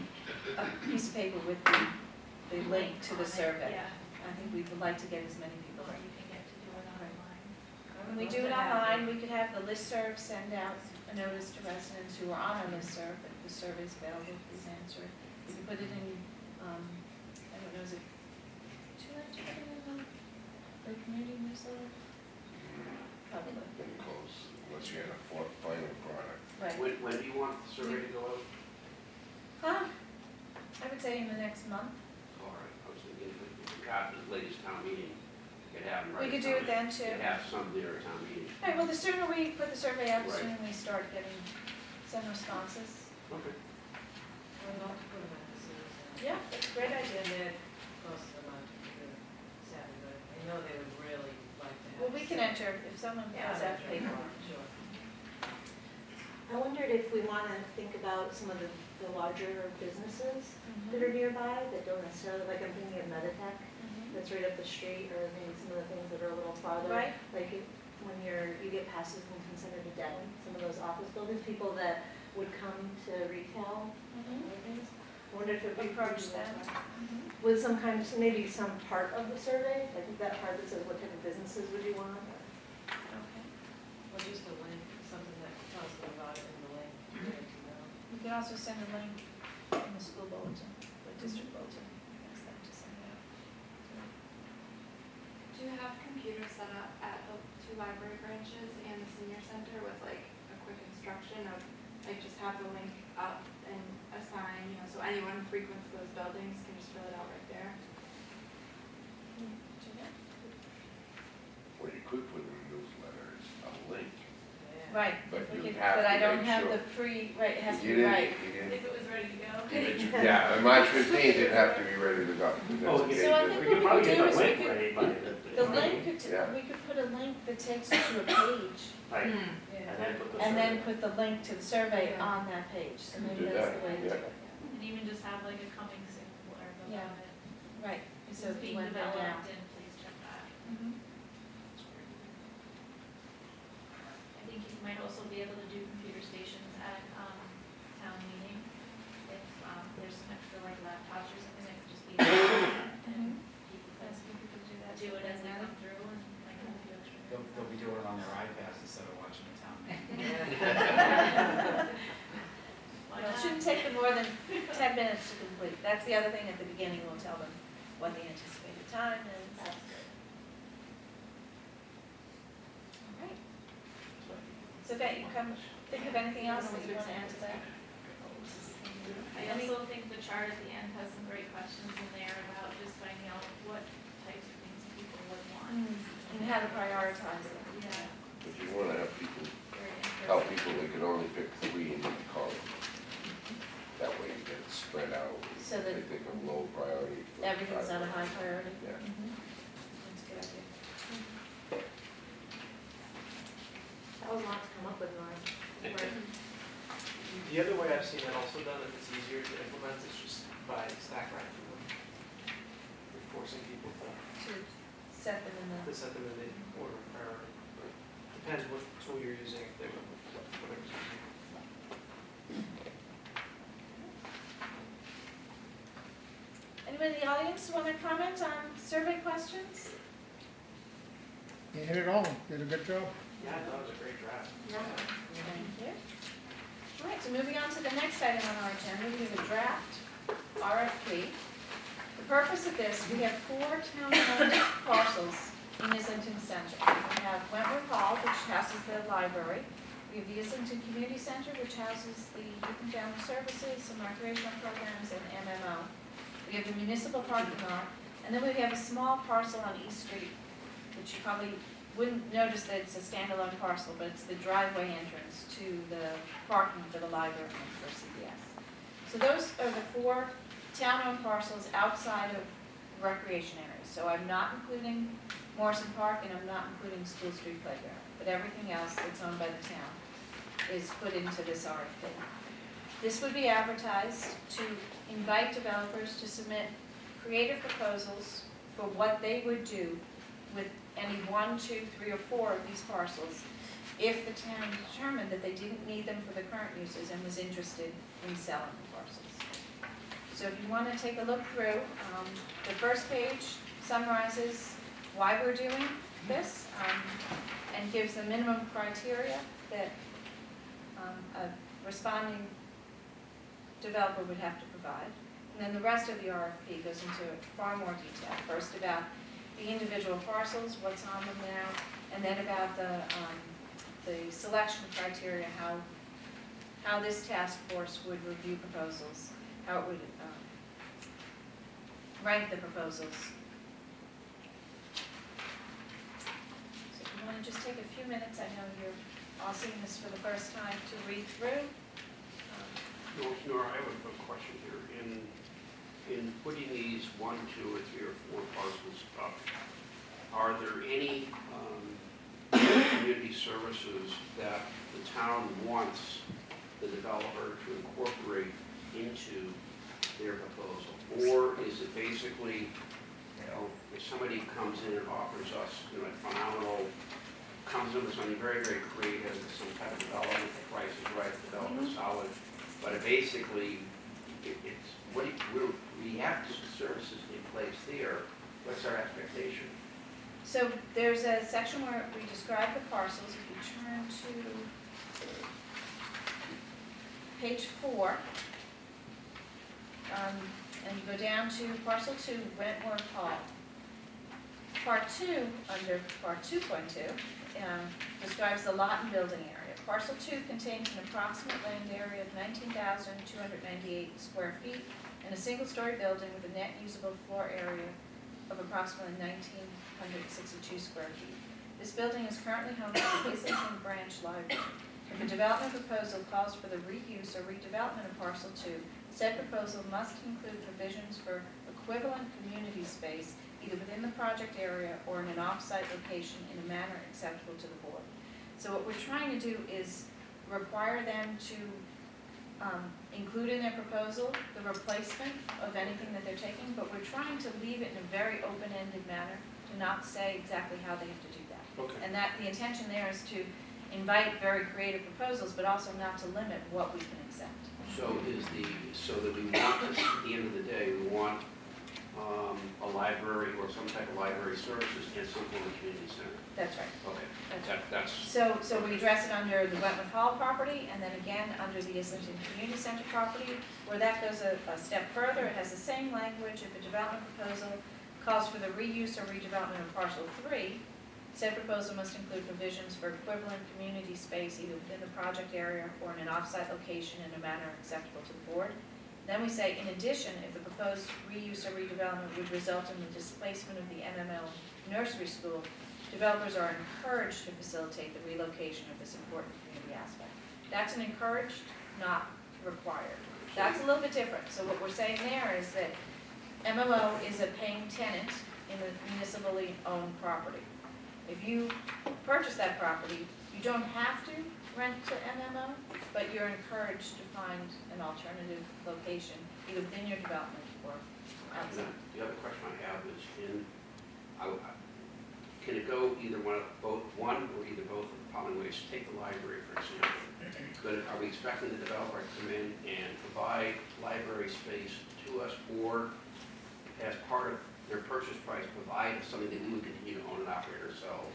a piece of paper with the link to the survey. Yeah, I think we would like to get as many people. or you can get to do it online. When we do it online, we could have the listserv send out a notice to residents who are on our listserv that the survey's available, please answer it. We can put it in, I don't know, is it too late to put it in the community newsletter? Probably. Getting close, unless you had a final product. Right. When do you want the survey to go out? I would say in the next month. All right, I was thinking if we got the latest town meeting, you could have them right. We could at do it town- then too. You could have some there at town meeting. All right, well, the sooner we put the survey out, the Right. sooner we start getting some responses. Okay. Or not to put them at the citizen? Yeah, that's a great idea. And then most of them aren't computer savvy, but I know they would really like to have. Well, we can enter if someone fills out paper. Sure. I wondered if we want to think about some of the larger businesses that are nearby that don't necessarily, like I'm thinking of Meditech, that's right up the street, or maybe some of the things that are a little farther. Right. Like when you get past Islington Center to Devon, some of those office buildings, people that would come to retail and other things. I wonder if it would be. Approach them. With some kind of, maybe some part of the survey, like that part that says what type of businesses would you want? Okay. Or just a link, something that tells them about it in the link, there to know. We could also send a link in the school bulletin, the district bulletin, ask them to send it out. Do you have computers set up at the 2 library branches and the senior center with like a quick instruction of like just have the link up and assign, you know, so anyone who frequents those buildings can just fill it out right there. What you could put in the newsletter is a link. Right, But we you could- have but to I don't make have sure. the right, it has to You be didn't- right. you didn't- If it was ready to go. Yeah, and March 15th, it'd have to be ready to go. Oh, That's So I the think date. We could probably do get the is we link could- ready by The link, Yeah. we could put a link that takes you to a page, Right, Yeah. and then put the. and then survey. put the link to the survey Yeah. on that page, so maybe Do that's that, the way to do yeah. it. And even just have like a coming soon blurb Yeah. about it. Right, so if you Being went down. developed and please check that. Mhm. I think you might also be able to do computer stations at, town meeting. If, there's some extra like laptops or something that could just be. And people Yes, we could do that. can do it as they come through and like a few extra. They'll be doing it on their iPads instead of watching the town meeting. Why Well, it not? shouldn't take them more than 10 minutes to complete. That's the other thing at the beginning, we'll tell them what the anticipated time is. All right. So Vet, you come, think of anything else that you want to add to that? I also think the chart at the end has some great questions in there about just finding out what types of things people would want. And how to prioritize them. Yeah, If you wanna have people, very tell interesting. people they can only pick 3 in each column. That way you get it spread out. So that They think of low priority. everything's not a high priority? Yeah. That's a good idea. That was a lot to come up with, Lauren. The other way I've seen it also done, if it's easier to implement, is just by stack ranking them. You're forcing people to To set them in the, set them in the order of priority. Depends what tool you're using, if they whatever's using. anybody in the audience want to comment on survey questions? You hit it all, did a good job. Yeah, I thought it was a great draft. Thank you. All right, so moving on to the next item on our agenda, we have a draft RFP. The purpose of this, we have 4 town-owned parcels in Islington Center. We have Wentworth Hall, which houses the library. We have the Islington Community Center, which houses the youth and family services, some recreational programs, and MMO. We have the municipal parking lot, and then we have a small parcel on East Street, which you probably wouldn't notice that it's a standalone parcel, but it's the driveway entrance to the parking for the library and for CBS. So those are the 4 town-owned parcels outside of recreation areas. So I'm not including Morrison Park and I'm not including School Street Playground, but everything else that's owned by the town is put into this RFP. This would be advertised to invite developers to submit creative proposals for what they would do with any 1, 2, 3, or 4 of these parcels if the town determined that they didn't need them for the current uses and was interested in selling the parcels. So if you want to take a look through, the first page summarizes why we're doing this and gives the minimum criteria that a responding developer would have to provide. And then the rest of the RFP goes into far more detail. First about the individual parcels, what's on them now, and then about the selection criteria, how this task force would review proposals, how it would rank the proposals. So if you want to just take a few minutes, I know you're all seeing this for the first time, to read through. Nora, I have a question here. In putting these 1, 2, or 3, or 4 parcels up, are there any community services that the town wants the developer to incorporate into their proposal? Or is it basically, if somebody comes in and offers us, a phenomenal, comes in with something very, very creative, some type of development, the price is right, the developer's solid, but it basically, it's, we have services in place there, what's our expectation? So there's a section where we describe the parcels. If you turn to page 4, and you go down to parcel 2, Wentworth Hall. Part 2, under part 2.2, describes the lot and building area. Parcel 2 contains an approximate land area of 19,298 square feet and a single-story building with a net usable floor area of approximately 1,962 square feet. This building is currently home to the Islington Branch Library. If a development proposal calls for the reuse or redevelopment of Parcel 2, said proposal must include provisions for equivalent community space either within the project area or in an off-site location in a manner acceptable to the board. So what we're trying to do is require them to include in their proposal the replacement of anything that they're taking, but we're trying to leave it in a very open-ended manner, to not say exactly how they have to do that. Okay. And that, the intention there is to invite very creative proposals, but also not to limit what we can accept. So so that we want, at the end of the day, we want a library or some type of library services and some form of community center. That's right. Okay, That's right. that's, So we address it under the Wentworth Hall property, and then again, under the Islington Community Center property, where that goes a step further. It has the same language. If a development proposal calls for the reuse or redevelopment of parcel 3, said proposal must include provisions for equivalent community space either within the project area or in an off-site location in a manner acceptable to the board. Then we say, in addition, if the proposed reuse or redevelopment would result in the displacement of the MML nursery school, developers are encouraged to facilitate the relocation of this important community aspect. That's an encouraged, not required. That's a little bit different. So what we're saying there is that MMO is a paying tenant in the municipally owned property. If you purchase that property, you don't have to rent to MMO, but you're encouraged to find an alternative location, either within your development or outside. the other question I have is can it go either one or either both of the following ways? Take the library, for example. Are we expecting the developer to come in and provide library space to us, or as part of their purchase price, provide something that we would continue to own and operate ourselves?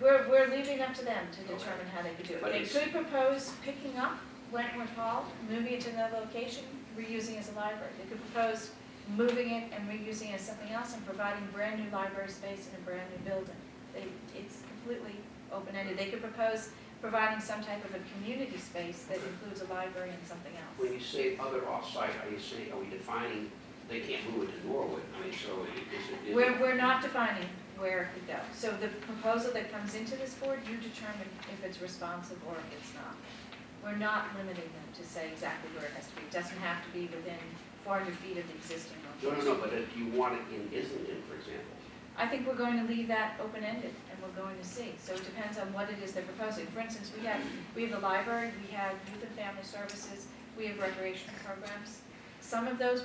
We're leaving it up to them to determine how they could do it. But They it's- could propose picking up Wentworth Hall, moving it to another location, reusing it as a library. They could propose moving it and reusing it as something else and providing brand new library space in a brand new building. It's completely open-ended. They could propose providing some type of a community space that includes a library and something else. When you say other offsite, are we defining they can't move it to Norwood? I mean, so is it? We're not defining where it could go. So the proposal that comes into this board, you determine if it's responsive or if it's not. We're not limiting them to say exactly where it has to be. It doesn't have to be within 400 feet of the existing location. No, but if you want it in Islington, for example. I think we're going to leave that open-ended, and we're going to see. So it depends on what it is they're proposing. For instance, we have the library, we have youth and family services, we have recreational programs. Some of those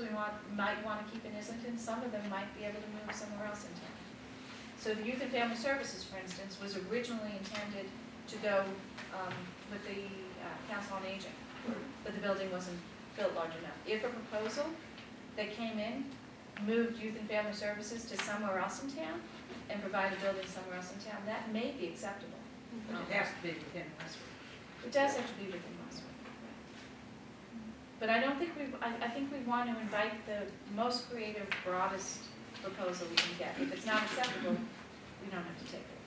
might want to keep in Islington, some of them might be able to move somewhere else in town. So the youth and family services, for instance, was originally intended to go with the Council on Aging, but the building wasn't built large enough. If a proposal that came in moved youth and family services to somewhere else in town and provide a building somewhere else in town, that may be acceptable. But it has to be within Westwood. It does have to be within Westwood. But I don't think I think we want to invite the most creative, broadest proposal we can get. If it's not acceptable, we don't have to take it.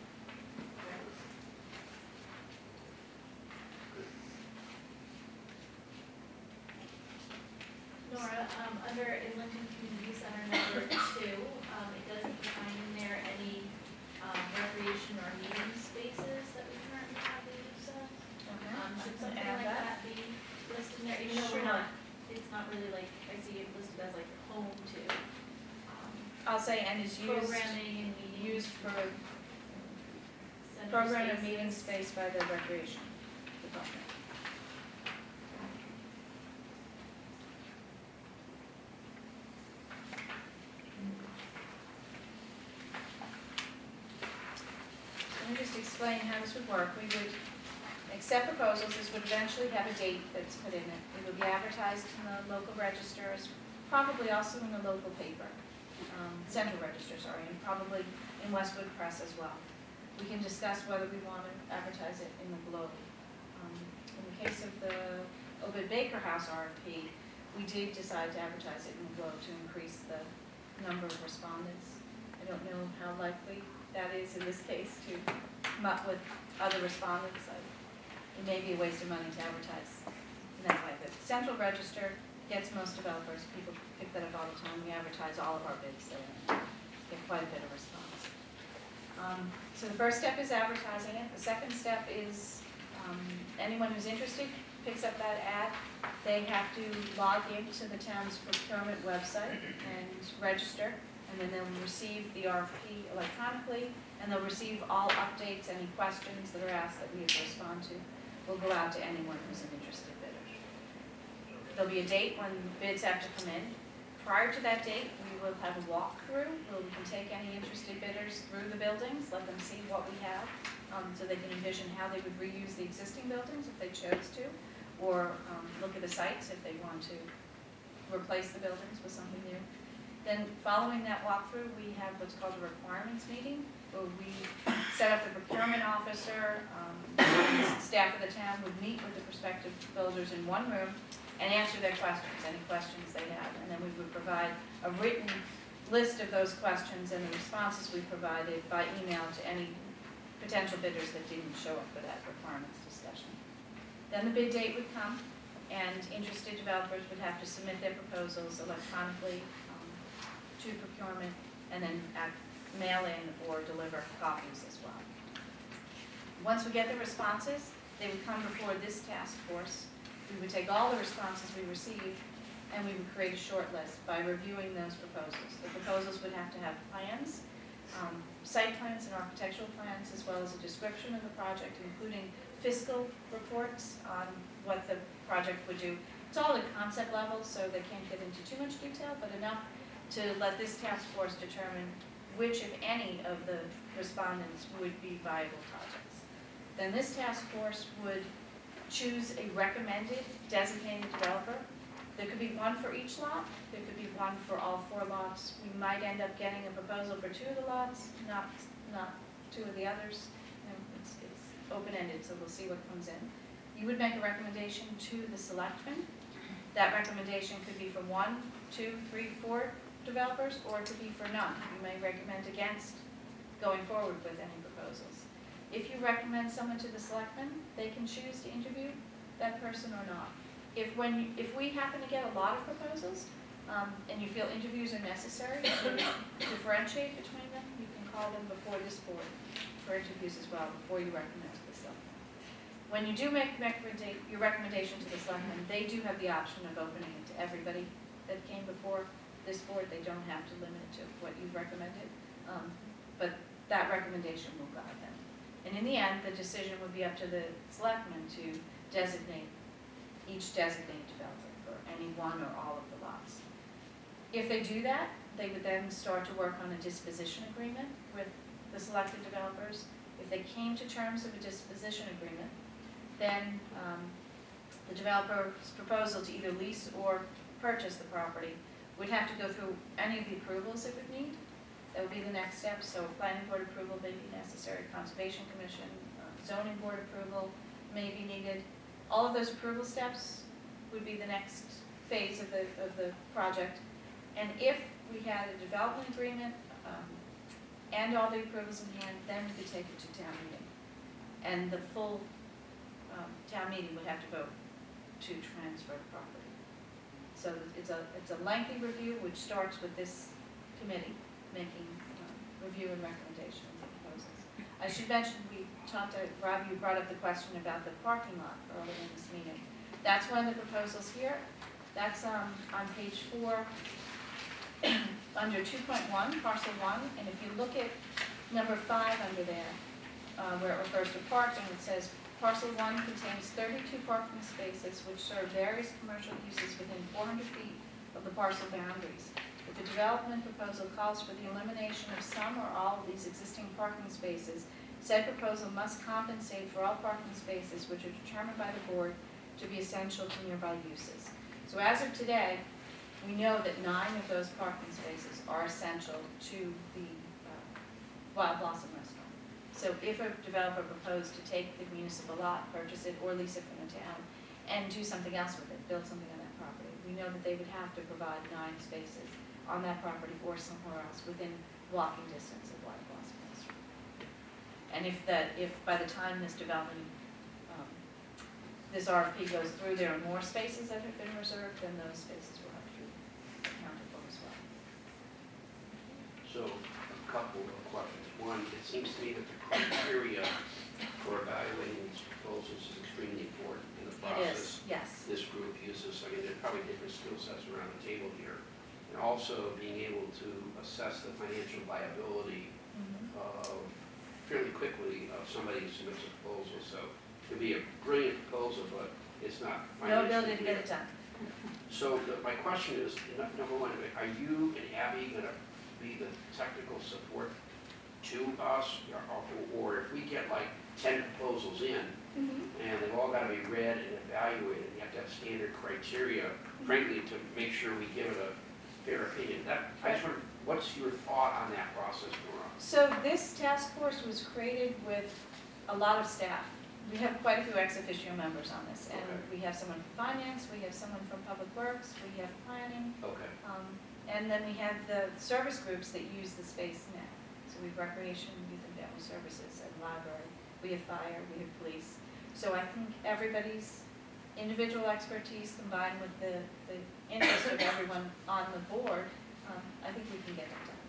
Nora, under Islington Community Center number 2, it doesn't define in there any recreation or meeting spaces that we currently have the use of. Should something like that be listed in there, even though we're not, it's not really like, I see it listed as like home to. I'll say, and is used Programming and meeting. used for center program and meeting spaces. space by the recreation department. Let me just explain how this would work. We would accept proposals. This would eventually have a date that's put in it. It would be advertised in the local registers, probably also in the local paper, central register, sorry, and probably in Westwood Press as well. We can discuss whether we want to advertise it in the Globe. In the case of the Obed Baker House RFP, we did decide to advertise it in the Globe to increase the number of respondents. I don't know how likely that is in this case to come up with other respondents. it may be a waste of money to advertise in that way. The Central Register gets most developers, people pick that up all the time, we advertise all of our bids there, and get quite a bit of response. So the first step is advertising it. The second step is anyone who's interested picks up that ad. They have to log into the town's procurement website and register, and then they'll receive the RFP electronically, and they'll receive all updates, any questions that are asked that we have to respond to. Will go out to anyone who's an interested bidder. There'll be a date when bids have to come in. Prior to that date, we will have a walkthrough where we can take any interested bidders through the buildings, let them see what we have, so they can envision how they would reuse the existing buildings if they chose to, or look at the sites if they want to replace the buildings with something new. Then following that walkthrough, we have what's called a requirements meeting, where we set up the procurement officer, staff of the town would meet with the prospective builders in one room and answer their questions, any questions they have. And then we would provide a written list of those questions and the responses we provided by email to any potential bidders that didn't show up for that requirements discussion. Then the bid date would come, and interested developers would have to submit their proposals electronically to procurement, and then mail in or deliver copies as well. Once we get the responses, they would come before this task force. We would take all the responses we received, and we would create a short list by reviewing those proposals. The proposals would have to have plans, site plans and architectural plans, as well as a description of the project, including fiscal reports on what the project would do. It's all at concept level, so they can't get into too much detail, but enough to let this task force determine which, if any, of the respondents would be viable projects. Then this task force would choose a recommended designated developer. There could be one for each lot, there could be one for all 4 lots. We might end up getting a proposal for 2 of the lots, not 2 of the others. It's open-ended, so we'll see what comes in. You would make a recommendation to the selectmen. That recommendation could be for 1, 2, 3, 4 developers, or it could be for none. You may recommend against going forward with any proposals. If you recommend someone to the selectmen, they can choose to interview that person or not. If we happen to get a lot of proposals, and you feel interviews are necessary to differentiate between them, you can call them before this board for interviews as well, before you recommend to the selectmen. When you do make your recommendation to the selectmen, they do have the option of opening it to everybody that came before this board. They don't have to limit it to what you've recommended, but that recommendation will guide them. And in the end, the decision would be up to the selectmen to designate each designated developer for any one or all of the lots. If they do that, they would then start to work on a disposition agreement with the selected developers. If they came to terms of a disposition agreement, then the developer's proposal to either lease or purchase the property would have to go through any of the approvals it would need. That would be the next step. So planning board approval may be necessary, conservation commission, zoning board approval may be needed. All of those approval steps would be the next phase of the project. And if we had a development agreement and all the approvals in hand, then we could take it to town meeting. And the full town meeting would have to vote to transfer the property. So it's a lengthy review, which starts with this committee making review and recommendation of the proposals. I should mention, we talked to, Rob, you brought up the question about the parking lot earlier in this meeting. That's one of the proposals here. That's on page 4, under 2.1, parcel 1, and if you look at number 5 under there, where it refers to parking, it says parcel 1 contains 32 parking spaces which serve various commercial uses within 400 feet of the parcel boundaries. If a development proposal calls for the elimination of some or all of these existing parking spaces, said proposal must compensate for all parking spaces which are determined by the board to be essential to nearby uses. So as of today, we know that 9 of those parking spaces are essential to the Wild Blossom Restaurant. So if a developer proposed to take the municipal lot, purchase it, or lease it from the town, and do something else with it, build something on that property, we know that they would have to provide 9 spaces on that property or somewhere else within walking distance of Wild Blossom Restaurant. And if by the time this development this RFP goes through, there are more spaces that have been reserved, then those spaces will have to be accounted for as well. So, a couple of questions. One, it seems to me that the criteria for evaluating these proposals is extremely important in the It process. is, yes. This group uses, I mean, there are probably different skill sets around the table here. And also being able to assess the financial viability Mhm. fairly quickly of somebody who submits a proposal. So it could be a brilliant proposal, but it's not No financially. ability to get it done. So my question is, number one, are you and Abby going to be the technical support to us? Or if we get like 10 proposals in, and they've all got to be read and evaluated, and you have to have standard criteria, frankly, to make sure we give it a fair opinion. I just wonder, what's your thought on that process, Nora? So this task force was created with a lot of staff. We have quite a few ex officio members on this, and Okay. we have someone from finance, we have someone from public works, we have planning, Okay. and then we have the service groups that use the space now. So we have recreation, youth and family services, and library, we have fire, we have police. So I think everybody's individual expertise combined with the interest of everyone on the board, I think we can get it done.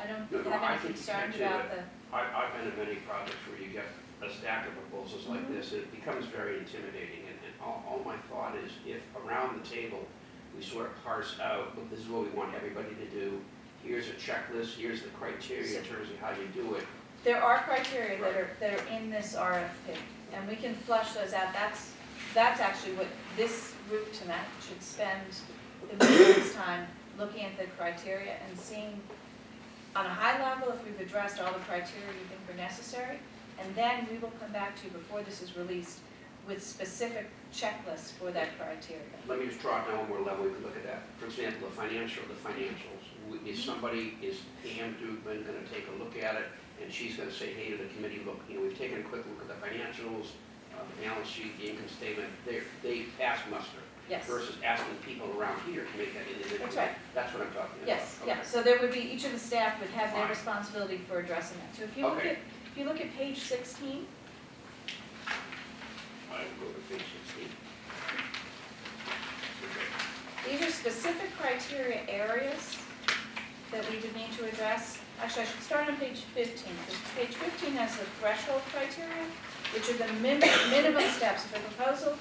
I don't No, have I any think you concerns can do about it. the, I've been in many projects where you get a stack of proposals like this, it becomes very intimidating, and all my thought is, if around the table, we sort of parse out, look, this is what we want everybody to do, here's a checklist, here's the criteria in terms of how you do it. there are criteria that are in this RFP, and we can flush those out. That's actually what this group tonight should spend the most time looking at the criteria and seeing on a high level if we've addressed all the criteria you think are necessary. And then we will come back to you before this is released with specific checklists for that criteria. Let me just draw it down one more level, we can look at that. For example, the financials. Is Pam Dugman going to take a look at it, and she's going to say, hey, to the committee, look, we've taken a quick look at the financials, the balance sheet, the income statement, they pass muster. Yes. Versus asking people around here to make that individual. That's right. That's what I'm talking about. Yes, Okay. yeah, so there would be, each of the staff would have their Fine. responsibility for addressing that. So if you look Okay. if you look at page 16, I will go to page 16. Okay. these are specific criteria areas that we would need to address. Actually, I should start on page 15, because page 15 has the threshold criteria, which are the minimum steps. If a proposal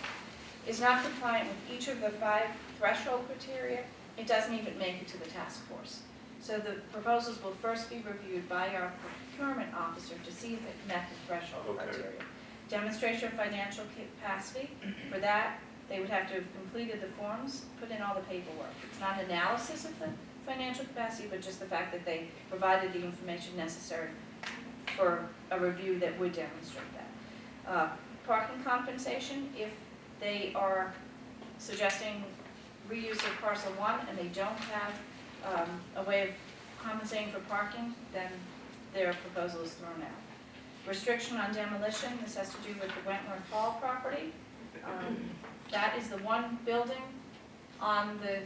is not compliant with each of the 5 threshold criteria, it doesn't even make it to the task force. So the proposals will first be reviewed by our procurement officer to see if it met the threshold Okay. criteria. Demonstration of financial capacity, for that, they would have to have completed the forms, put in all the paperwork. It's not analysis of the financial capacity, but just the fact that they provided the information necessary for a review that would demonstrate that. Parking compensation, if they are suggesting reuse of parcel 1 and they don't have a way of compensating for parking, then their proposal is thrown out. Restriction on demolition, this has to do with the Wentworth Hall property. That is the one building on the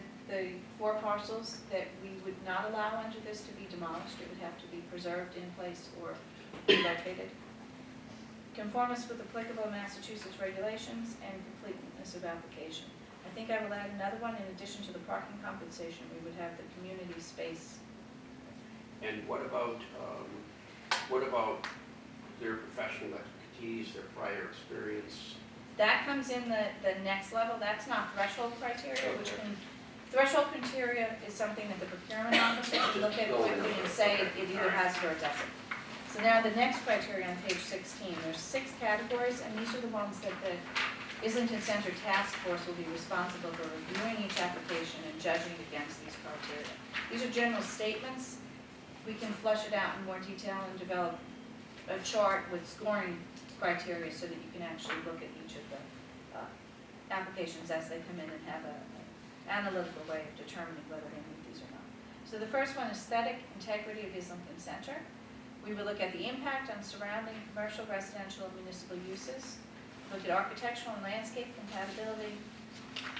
4 parcels that we would not allow under this to be demolished. It would have to be preserved in place or relocated. Conformance with applicable Massachusetts regulations and completeness of application. I think I will add another one, in addition to the parking compensation, we would have the community space. And what about their professional expertise, their prior experience? That comes in the next level, that's not threshold criteria, which Okay. can, threshold criteria is something that the procurement officer can look at quickly and say it either has it or it doesn't. So now the next criteria on page 16, there's 6 categories, and these are the ones that the Islington Center Task Force will be responsible for reviewing each application and judging against these criteria. These are general statements. We can flesh it out in more detail and develop a chart with scoring criteria so that you can actually look at each of the applications as they come in and have an analytical way of determining whether they meet these or not. So the first one, aesthetic integrity of Islington Center. We will look at the impact on surrounding commercial, residential, and municipal uses, look at architectural and landscape compatibility,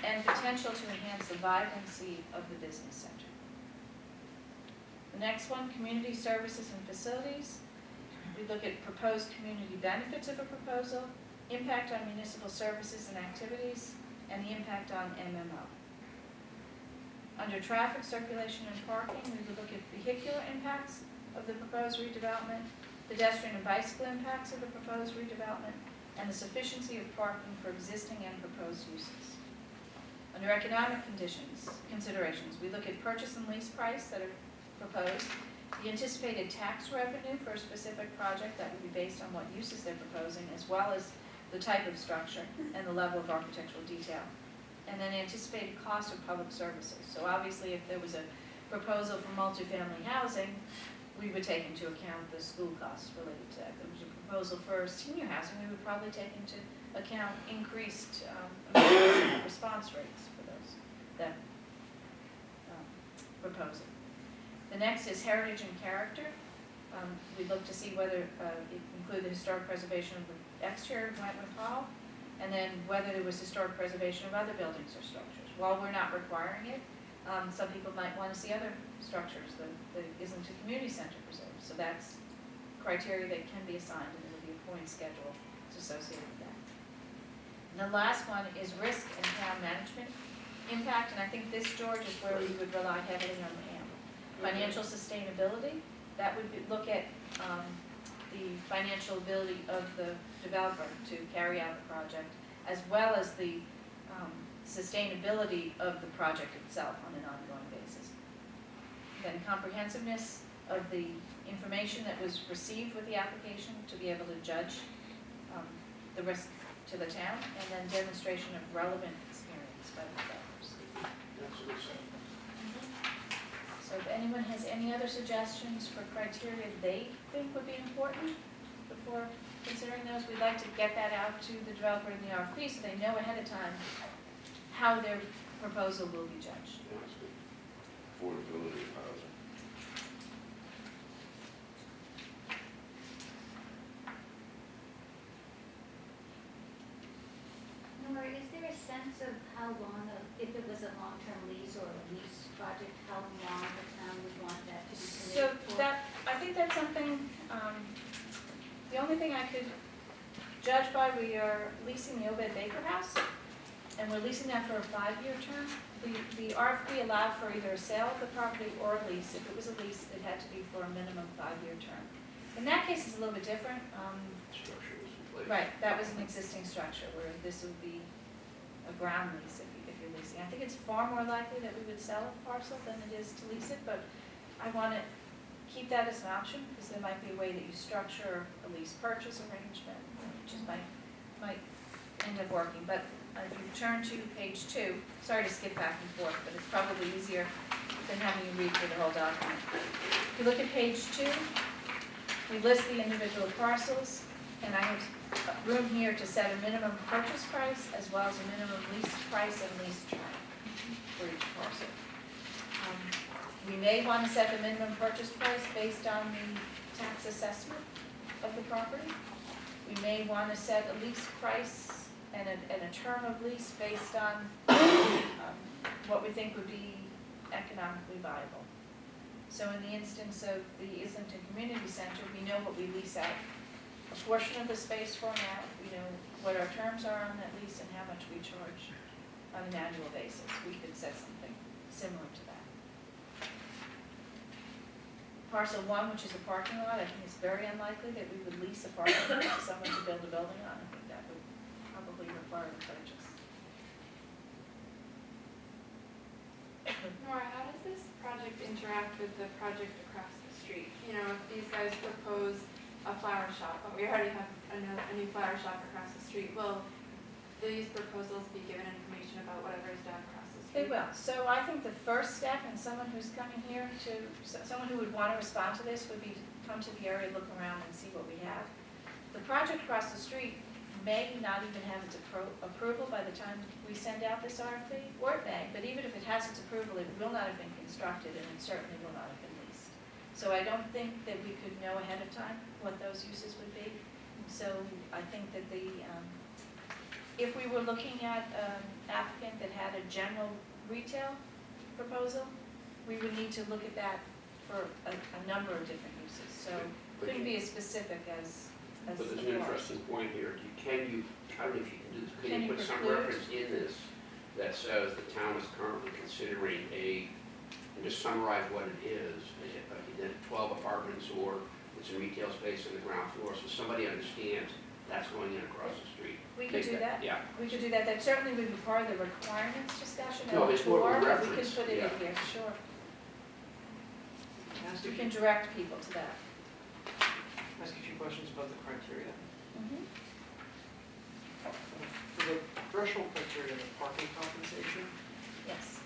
and potential to enhance the vibrancy of the business center. The next one, community services and facilities. We look at proposed community benefits of a proposal, impact on municipal services and activities, and the impact on MMO. Under traffic, circulation, and parking, we would look at vehicular impacts of the proposed redevelopment, pedestrian and bicycle impacts of the proposed redevelopment, and the sufficiency of parking for existing and proposed uses. Under economic considerations, we look at purchase and lease price that are proposed, the anticipated tax revenue for a specific project that would be based on what uses they're proposing, as well as the type of structure and the level of architectural detail. And then anticipated cost of public services. So obviously, if there was a proposal for multifamily housing, we would take into account the school costs related to that. If there was a proposal for senior housing, we would probably take into account increased emergency response rates for those that proposal. The next is heritage and character. We look to see whether it include the historic preservation of the exterior of Wentworth Hall, and then whether there was historic preservation of other buildings or structures. While we're not requiring it, some people might want to see other structures, the Islington Community Center preserved. So that's criteria that can be assigned, and there will be a point schedule associated with that. And the last one is risk and town management impact, and I think this, George, is where we would rely heavily on Pam. Financial sustainability, that would look at the financial ability of the developer to carry out the project, as well as the sustainability of the project itself on an ongoing basis. Then comprehensiveness of the information that was received with the application to be able to judge the risk to the town, and then demonstration of relevant experience by the developers. That's what it said. So if anyone has any other suggestions for criteria they think would be important before considering those, we'd like to get that out to the developer in the RFP so they know ahead of time how their proposal will be judged. Yeah, that's good. Affordability of housing. Nora, is there a sense of how long, if it was a long-term lease or a lease project, how long the town would want that to be So committed for? that, I think that's something, the only thing I could judge by, we are leasing the Obed Baker House, and we're leasing that for a 5-year term. The RFP allowed for either a sale of the property or a lease. If it was a lease, it had to be for a minimum 5-year term. In that case, it's a little bit different. Structure was in place. Right, that was an existing structure, where this would be a ground lease if you're leasing. I think it's far more likely that we would sell a parcel than it is to lease it, but I want to keep that as an option, because there might be a way that you structure a lease purchase arrangement, which just might end up working. But if you turn to page 2, sorry to skip back and forth, but it's probably easier than having you read through the whole document. If you look at page 2, we list the individual parcels, and I have room here to set a minimum purchase price as well as a minimum lease price and lease term for each parcel. We may want to set the minimum purchase price based on the tax assessment of the property. We may want to set a lease price and a term of lease based on what we think would be economically viable. So in the instance of the Islington Community Center, we know what we lease out a portion of the space for now. We know what our terms are on that lease and how much we charge on an annual basis. We could set something similar to that. Parcel 1, which is a parking lot, I think it's very unlikely that we would lease a parking lot to someone to build a building on. I think that would probably require a purchase. Nora, how does this project interact with the project across the street? You know, if these guys propose a flower shop, but we already have a new flower shop across the street, will these proposals be given information about whatever is done across the They street? will. So I think the first step, and someone who's coming here someone who would want to respond to this would be to come to the area, look around and see what we have. The project across the street may not even have its approval by the time we send out this RFP, or it may, but even if it has its approval, it will not have been constructed, and it certainly will not have been leased. So I don't think that we could know ahead of time what those uses would be. So I think that if we were looking at an applicant that had a general retail proposal, we would need to look at that for a number of different uses. So it couldn't be as specific as as But the there's an forest. interesting point here. I don't know if you can do this, Can can you you put some preclude? reference in this that says the town is currently considering and just summarize what it is, either 12 apartments or it's a retail space on the ground floor, so somebody understands that's going in across the street. We could do that. Yeah. We could do that. That certainly would be part of the requirements discussion No, and the it's more tour, of a but we can reference, put it in yeah. here, sure. Can I ask We a can few, direct people to that. ask a few questions about the criteria? Mhm. For the threshold criteria, the parking compensation, Yes.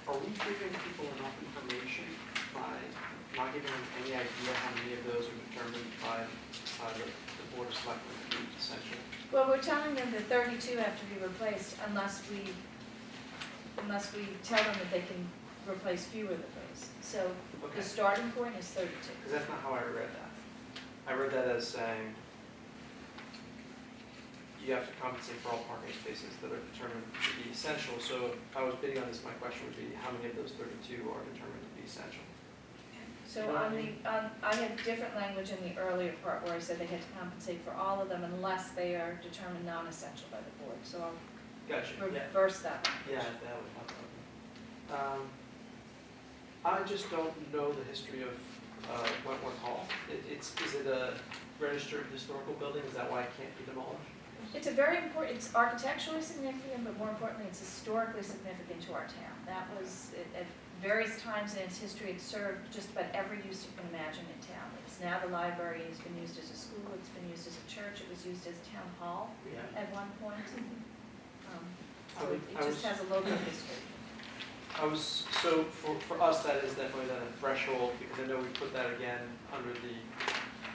are we giving people enough information by not giving them any idea how many of those are determined by the board of selectmen to be essential? Well, we're telling them that 32 have to be replaced unless we tell them that they can replace fewer of those. So Okay, the starting point is 32. because that's not how I read that. I read that as saying you have to compensate for all parking spaces that are determined to be essential. So if I was bidding on this, my question would be, how many of those 32 are determined to be essential? So I had different language in the earlier part where I said they had to compensate for all of them unless they are determined non-essential by the board. So I'll Gotcha, yeah. reverse that. Yeah, that would help. I just don't know the history of Wentworth Hall. Is it a registered historical building? Is that why it can't be demolished? It's a very important, it's architecturally significant, but more importantly, it's historically significant to our town. That was, at various times in its history, it served just about every use you can imagine in town. It's now the library, it's been used as a school, it's been used as a church, it was used as a town hall Yeah. at one point. I So would- it I just was- has a local history. So for us, that is definitely then a threshold, because I know we put that again under the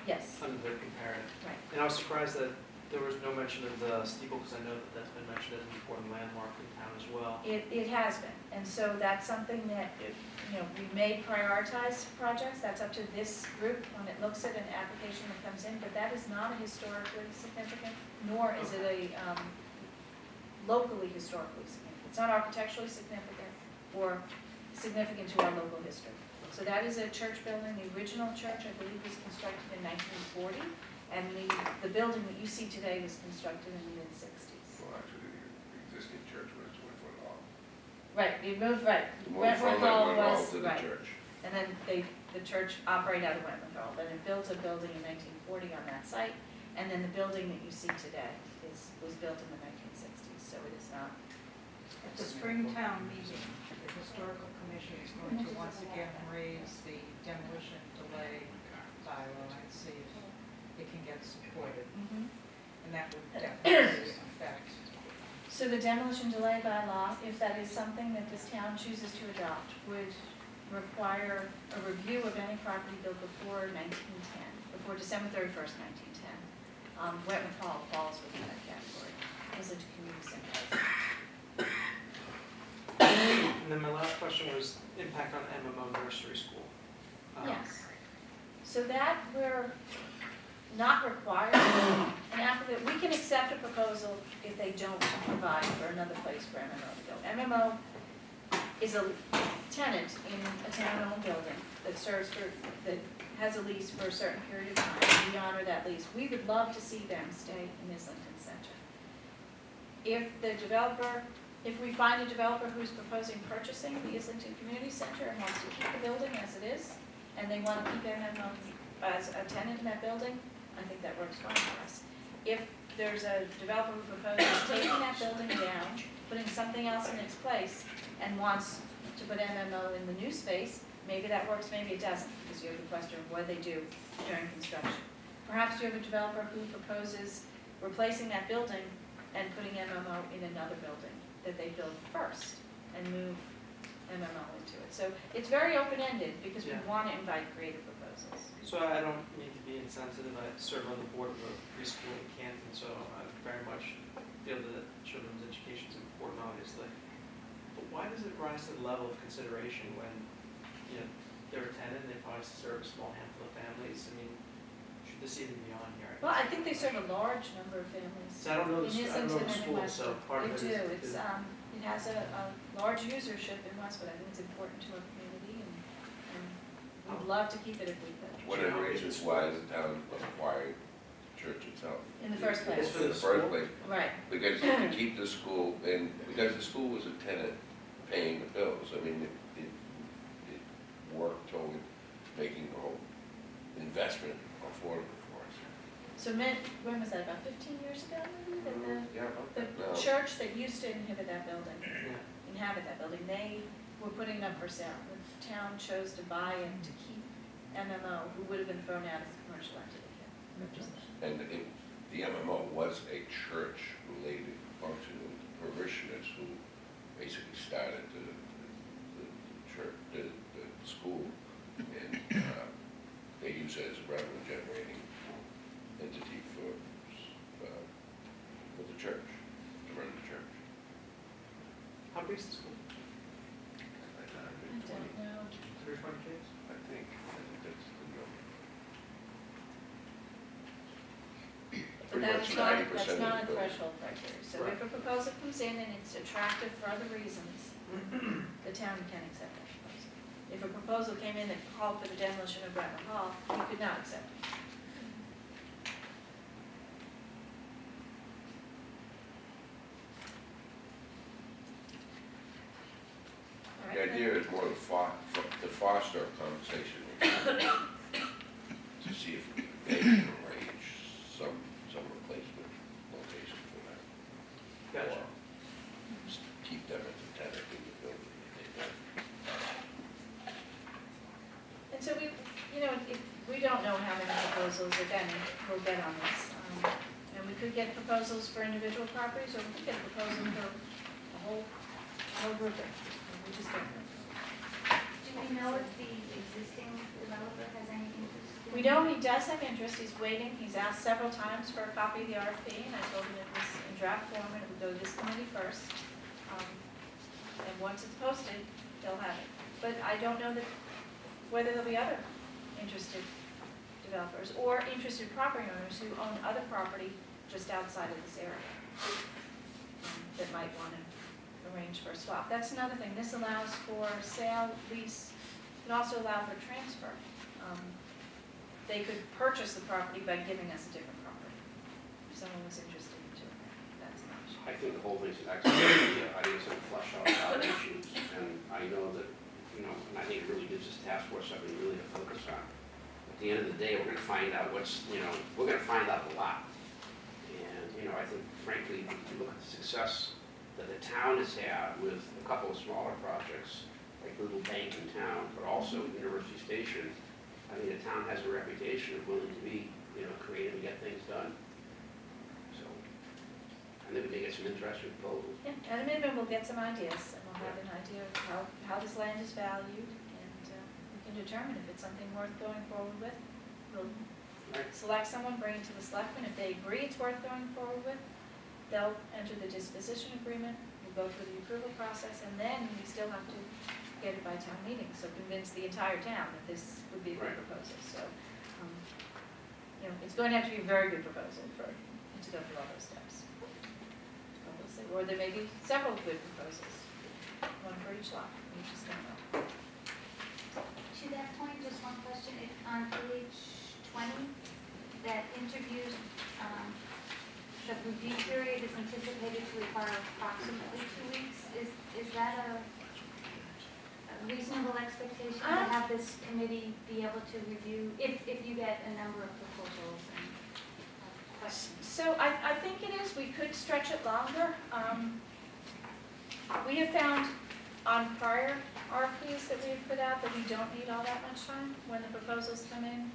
Yes, comparative. right. And I was surprised that there was no mention of the steeple, because I know that that's been mentioned as an important landmark in town as well. It has been, and so that's something that, we may prioritize projects, that's up to this group when it looks at an application that comes in, but that is not a historically significant, nor is it a locally historically significant. It's not architecturally significant or significant to our local history. So that is a church building, the original church, I believe, was constructed in 1940, and the building that you see today was constructed in the mid-60s. Well, actually, the existing church was Wentworth Hall. Right, we moved, right. The one Wentworth from that Hall went all was, to the right. church. And then the church operated out of Wentworth Hall, then it built a building in 1940 on that site, and then the building that you see today was built in the 1960s, so it is not. At the Springtown meeting, the historical commission is going to once again raise the demolition delay bylaw and see if it can get supported, and that would definitely affect. So the demolition delay bylaw, if that is something that this town chooses to adopt, would require a review of any property built before 1910, before December 31st, 1910. Wentworth Hall falls within that category, Islington Community Center. And then my last question was impact on MMO nursery school. Yes. So that we're not required, an applicant, we can accept a proposal if they don't provide for another place for MMO to go. MMO is a tenant in a town-owned building that serves that has a lease for a certain period of time. We honor that lease. We would love to see them stay in Islington Center. If we find a developer who's proposing purchasing the Islington Community Center and wants to keep the building as it is, and they want to keep MMO as a tenant in that building, I think that works fine for us. If there's a developer who proposes taking that building down, putting something else in its place, and wants to put MMO in the new space, maybe that works, maybe it doesn't, because you have the question of what they do during construction. Perhaps you have a developer who proposes replacing that building and putting MMO in another building that they build first and move MMO into it. So it's very open-ended because we Yeah. want to invite creative proposals. So I don't mean to be insensitive, I serve on the board of a preschool in Canton, so I very much feel that children's education is important, obviously. But why does it rise to the level of consideration when, they're a tenant, they probably serve a small handful of families? I mean, should this even be on here? Well, I think they serve a large number of families. So I don't know In Islington and in school, so Westwood. part of it They is. do, it's, it has a large usership in Westwood, I think it's important to our community, and We'd love to keep it if we could, One of the reasons why the town acquired the church itself. in the first It's place. for In the the first school? place, Right, because to keep the school, and because the school was a tenant paying the bills, I mean, it worked toward making the whole investment affordable for us. so when was that, about 15 years ago maybe, that Yeah, about the that now. church that used to inhabit that building, Yeah. they were putting it up for sale. The town chose to buy it to keep MMO, who would have been thrown out as a commercial entity here. Purchased it. And the MMO was a church-related function, with parishioners who basically started the church, the school, and they use it as a revenue-generating entity for the church, to run the church. How big is the school? I don't know. 120 kids? I think that's the number. But Pretty that's much not, 90% that's of the not a building. threshold criteria. So if a proposal comes in and it's attractive for other reasons, the town can accept that proposal. If a proposal came in that called for the demolition of Bretton Hall, we could not accept it. All The right, idea is more to foster a conversation to see if they can arrange some replacement location for that. Gotcha. Or just keep them as a tenant in the building. And so we don't know how many proposals, if any, we'll get on this. And we could get proposals for individual properties, or we could get a proposal for a whole grouping. We just don't know. Do we know if the existing developer has any interest in? We know he does have interest, he's waiting, he's asked several times for a copy of the RFP, and I told him it was in draft form, and it would go to this committee first. And once it's posted, they'll have it. But I don't know whether there'll be other interested developers, or interested property owners who own other property just outside of this area, that might want to arrange for a swap. That's another thing, this allows for sale, lease, it can also allow for transfer. They could purchase the property by giving us a different property, if someone was interested in doing that, that's an option. I think the whole thing's an excellent idea. I think it's going to flush out a lot of issues. And I know that, and I think it really gives this task force something really to focus on. At the end of the day, we're going to find out we're going to find out a lot. And, I think frankly, if you look at the success that the town has had with a couple of smaller projects, like Little Bank in town, but also University Station, I think the town has a reputation of willing to be, creative and get things done. So, I think we may get some interesting proposals. Yeah, at a minimum, we'll get some ideas, and we'll have an idea of how this land is valued, and we can determine if it's something worth going forward with. We'll select someone, bring it to the selectmen. If they agree it's worth going forward with, they'll enter the disposition agreement, we'll go through the approval process, and then we still have to get it by town meeting, so convince the entire town that this would be a good proposal. So, it's going to have to be a very good proposal to go through all those steps. But we'll see. Or there may be several good proposals, one for each lot, we just don't know. To that point, just one question, on page 20, that interviews, the review period is anticipated to require approximately 2 weeks. Is that a reasonable expectation to have this committee be able to review, if you get a number of proposals and questions? So I think it is, we could stretch it longer. We have found on prior RFPs that we've put out that we don't need all that much time when the proposals come in.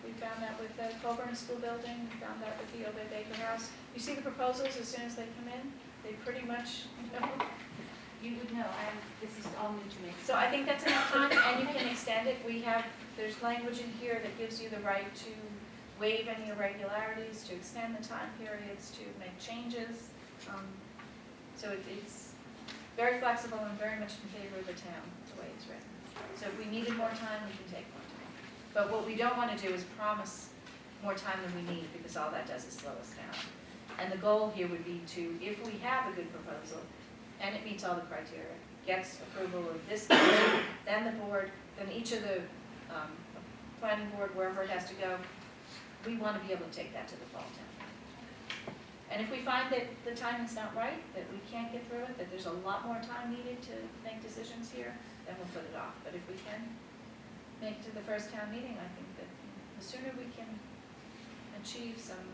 We found that with the Coburn School Building, we found that with the Obey Baker House. You see the proposals as soon as they come in, they pretty much, You would know, this is all new to me. So I think that's enough time, and you can extend it. There's language in here that gives you the right to waive any irregularities, to extend the time periods, to make changes. So it's very flexible and very much in favor of the town, the way it's written. So if we needed more time, we can take more time. But what we don't want to do is promise more time than we need, because all that does is slow us down. And the goal here would be to, if we have a good proposal, and it meets all the criteria, gets approval of this board, then the board, then each of the planning board, wherever it has to go, we want to be able to take that to the fall town meeting. And if we find that the timing's not right, that we can't get through it, that there's a lot more time needed to make decisions here, then we'll put it off. But if we can make it to the first town meeting, I think that the sooner we can achieve some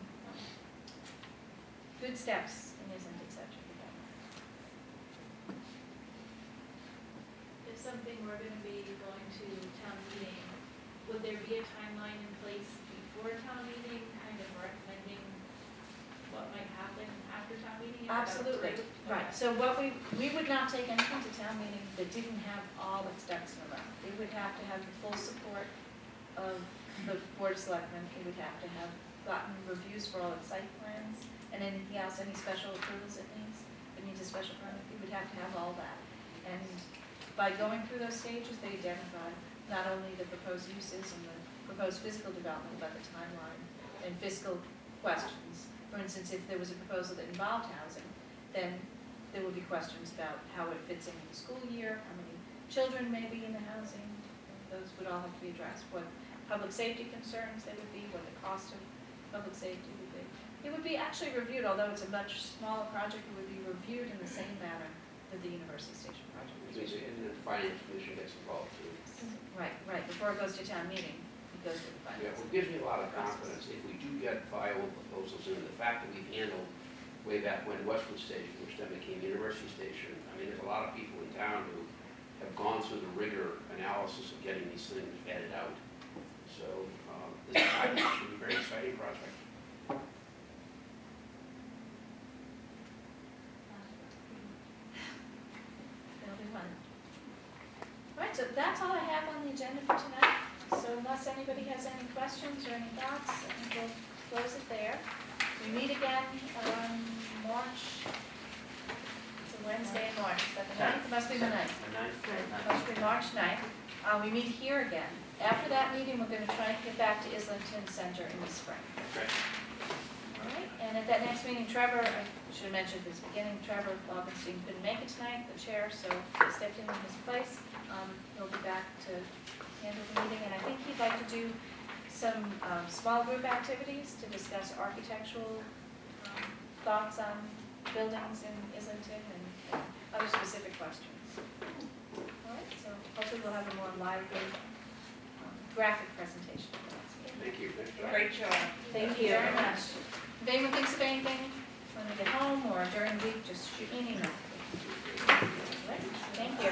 good steps in Islington, et cetera, the better. If something were gonna be going to town meeting, would there be a timeline in place before town meeting, kind of recommending what might happen after town meeting? Absolutely, right. So what we would not take anything to town meeting that didn't have all its ducks in a row. It would have to have the full support of the Board of Selectmen. It would have to have gotten reviews for all its site plans and anything else, any special approvals it needs. It needs a special permit. We would have to have all that. And by going through those stages, they identify not only the proposed uses and the proposed physical development, but the timeline and fiscal questions. For instance, if there was a proposal that involved housing, then there would be questions about how it fits in with the school year, how many children may be in the housing. Those would all have to be addressed. What public safety concerns there would be, what the cost of public safety would be. It would be actually reviewed, although it's a much smaller project, it would be reviewed in the same manner that the University Station project was reviewed. And the finance commission gets involved too. Right, right, before it goes to town meeting, it goes to the Yeah, finance. what gives me a lot of confidence, if we do get viable proposals in, the fact that we've handled way back when Westwood Station, which then became University Station, I mean, there's a lot of people in town who have gone through the rigor analysis of getting these things vetted out. So, this should be a very exciting project. It'll be fun. All right, so that's all I have on the agenda for tonight. So unless anybody has any questions or any thoughts, I think we'll close it there. We meet again on March, it's a Wednesday in March, is that the 9th? It must be the 9th. The ninth? It must be March 9th. We meet here again. After that meeting, we're going to try and get back to Islington Center in the spring. Okay. All right, and at that next meeting, Trevor, I should have mentioned at the beginning, Trevor Augenstein couldn't make it tonight, the chair, so he stepped in his place. He'll be back to handle the meeting, and I think he'd like to do some small group activities to discuss architectural thoughts on buildings in Islington and other specific questions. All right, so hopefully we'll have a more lively graphic presentation for the next meeting. Thank you. Thanks, John. Great job. Thank you very much. If anyone thinks of anything when they get home or during the week, just shoot me an email. All right, thank you.